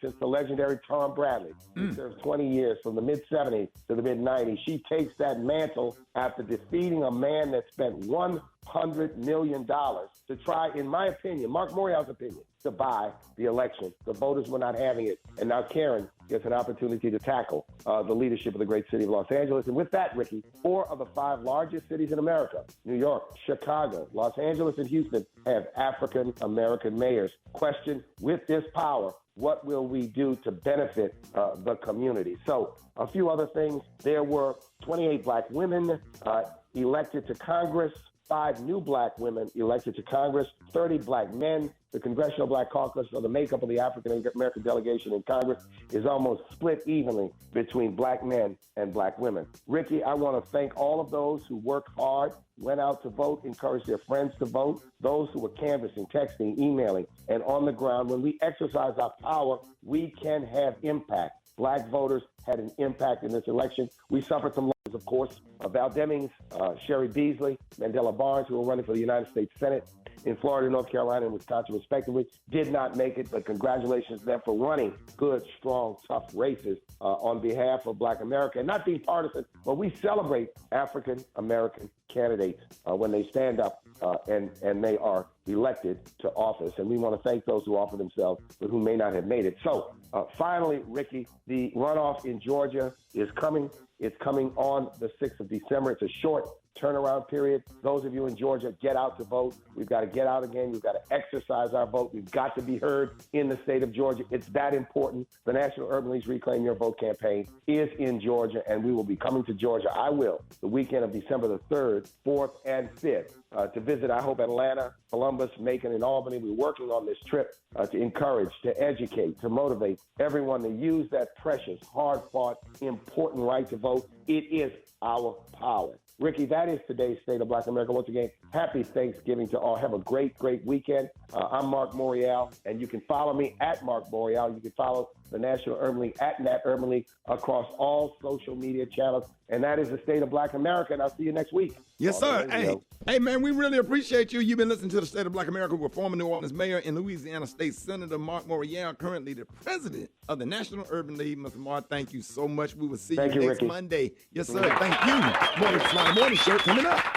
since the legendary Tom Bradley, who served 20 years from the mid-70s to the mid-90s. She takes that mantle after defeating a man that spent $100 million to try, in my opinion, Mark Morial's opinion, to buy the election. The voters were not having it. And now Karen gets an opportunity to tackle the leadership of the great city of Los Angeles. And with that, Ricky, 4 of the 5 largest cities in America, New York, Chicago, Los Angeles, and Houston, have African-American mayors. Question, with this power, what will we do to benefit the community? So a few other things. There were 28 black women elected to Congress, 5 new black women elected to Congress, 30 black men. The Congressional Black Caucus, or the makeup of the African-American delegation in Congress, is almost split evenly between black men and black women. Ricky, I want to thank all of those who worked hard, went out to vote, encouraged their friends to vote, those who were canvassing, texting, emailing, and on the ground. When we exercise our power, we can have impact. Black voters had an impact in this election. We suffered some losses, of course. Val Demings, Sherry Beasley, Mandela Barnes, who were running for the United States Senate in Florida, North Carolina, and Wisconsin, respectively, did not make it. But congratulations to them for running good, strong, tough races on behalf of Black America. And not being partisan, but we celebrate African-American candidates when they stand up and they are elected to office. And we want to thank those who offer themselves, but who may not have made it. So finally, Ricky, the runoff in Georgia is coming. It's coming on the 6th of December. It's a short turnaround period. Those of you in Georgia, get out to vote. We've got to get out again. We've got to exercise our vote. We've got to be heard in the state of Georgia. It's that important. The National Urban League's Reclaim Your Vote campaign is in Georgia, and we will be coming to Georgia. I will, the weekend of December the 3rd, 4th, and 5th, to visit, I hope, Atlanta, Columbus, Macon, and Albany. We're working on this trip to encourage, to educate, to motivate everyone to use that precious, hard-fought, important right to vote. It is our power. Ricky, that is today's State of Black America. Once again, happy Thanksgiving to all. Have a great, great weekend. I'm Mark Morial, and you can follow me at Mark Morial. You can follow the National Urban League at Nat Urban League across all social media channels. And that is the State of Black America, and I'll see you next week. Yes, sir. Hey, man, we really appreciate you. You've been listening to the State of Black America with former New Orleans Mayor and Louisiana State Senator Mark Morial, currently the president of the National Urban League. Mr. Mark, thank you so much. We will see you next Monday. Yes, sir. Thank you. Morning Show coming up.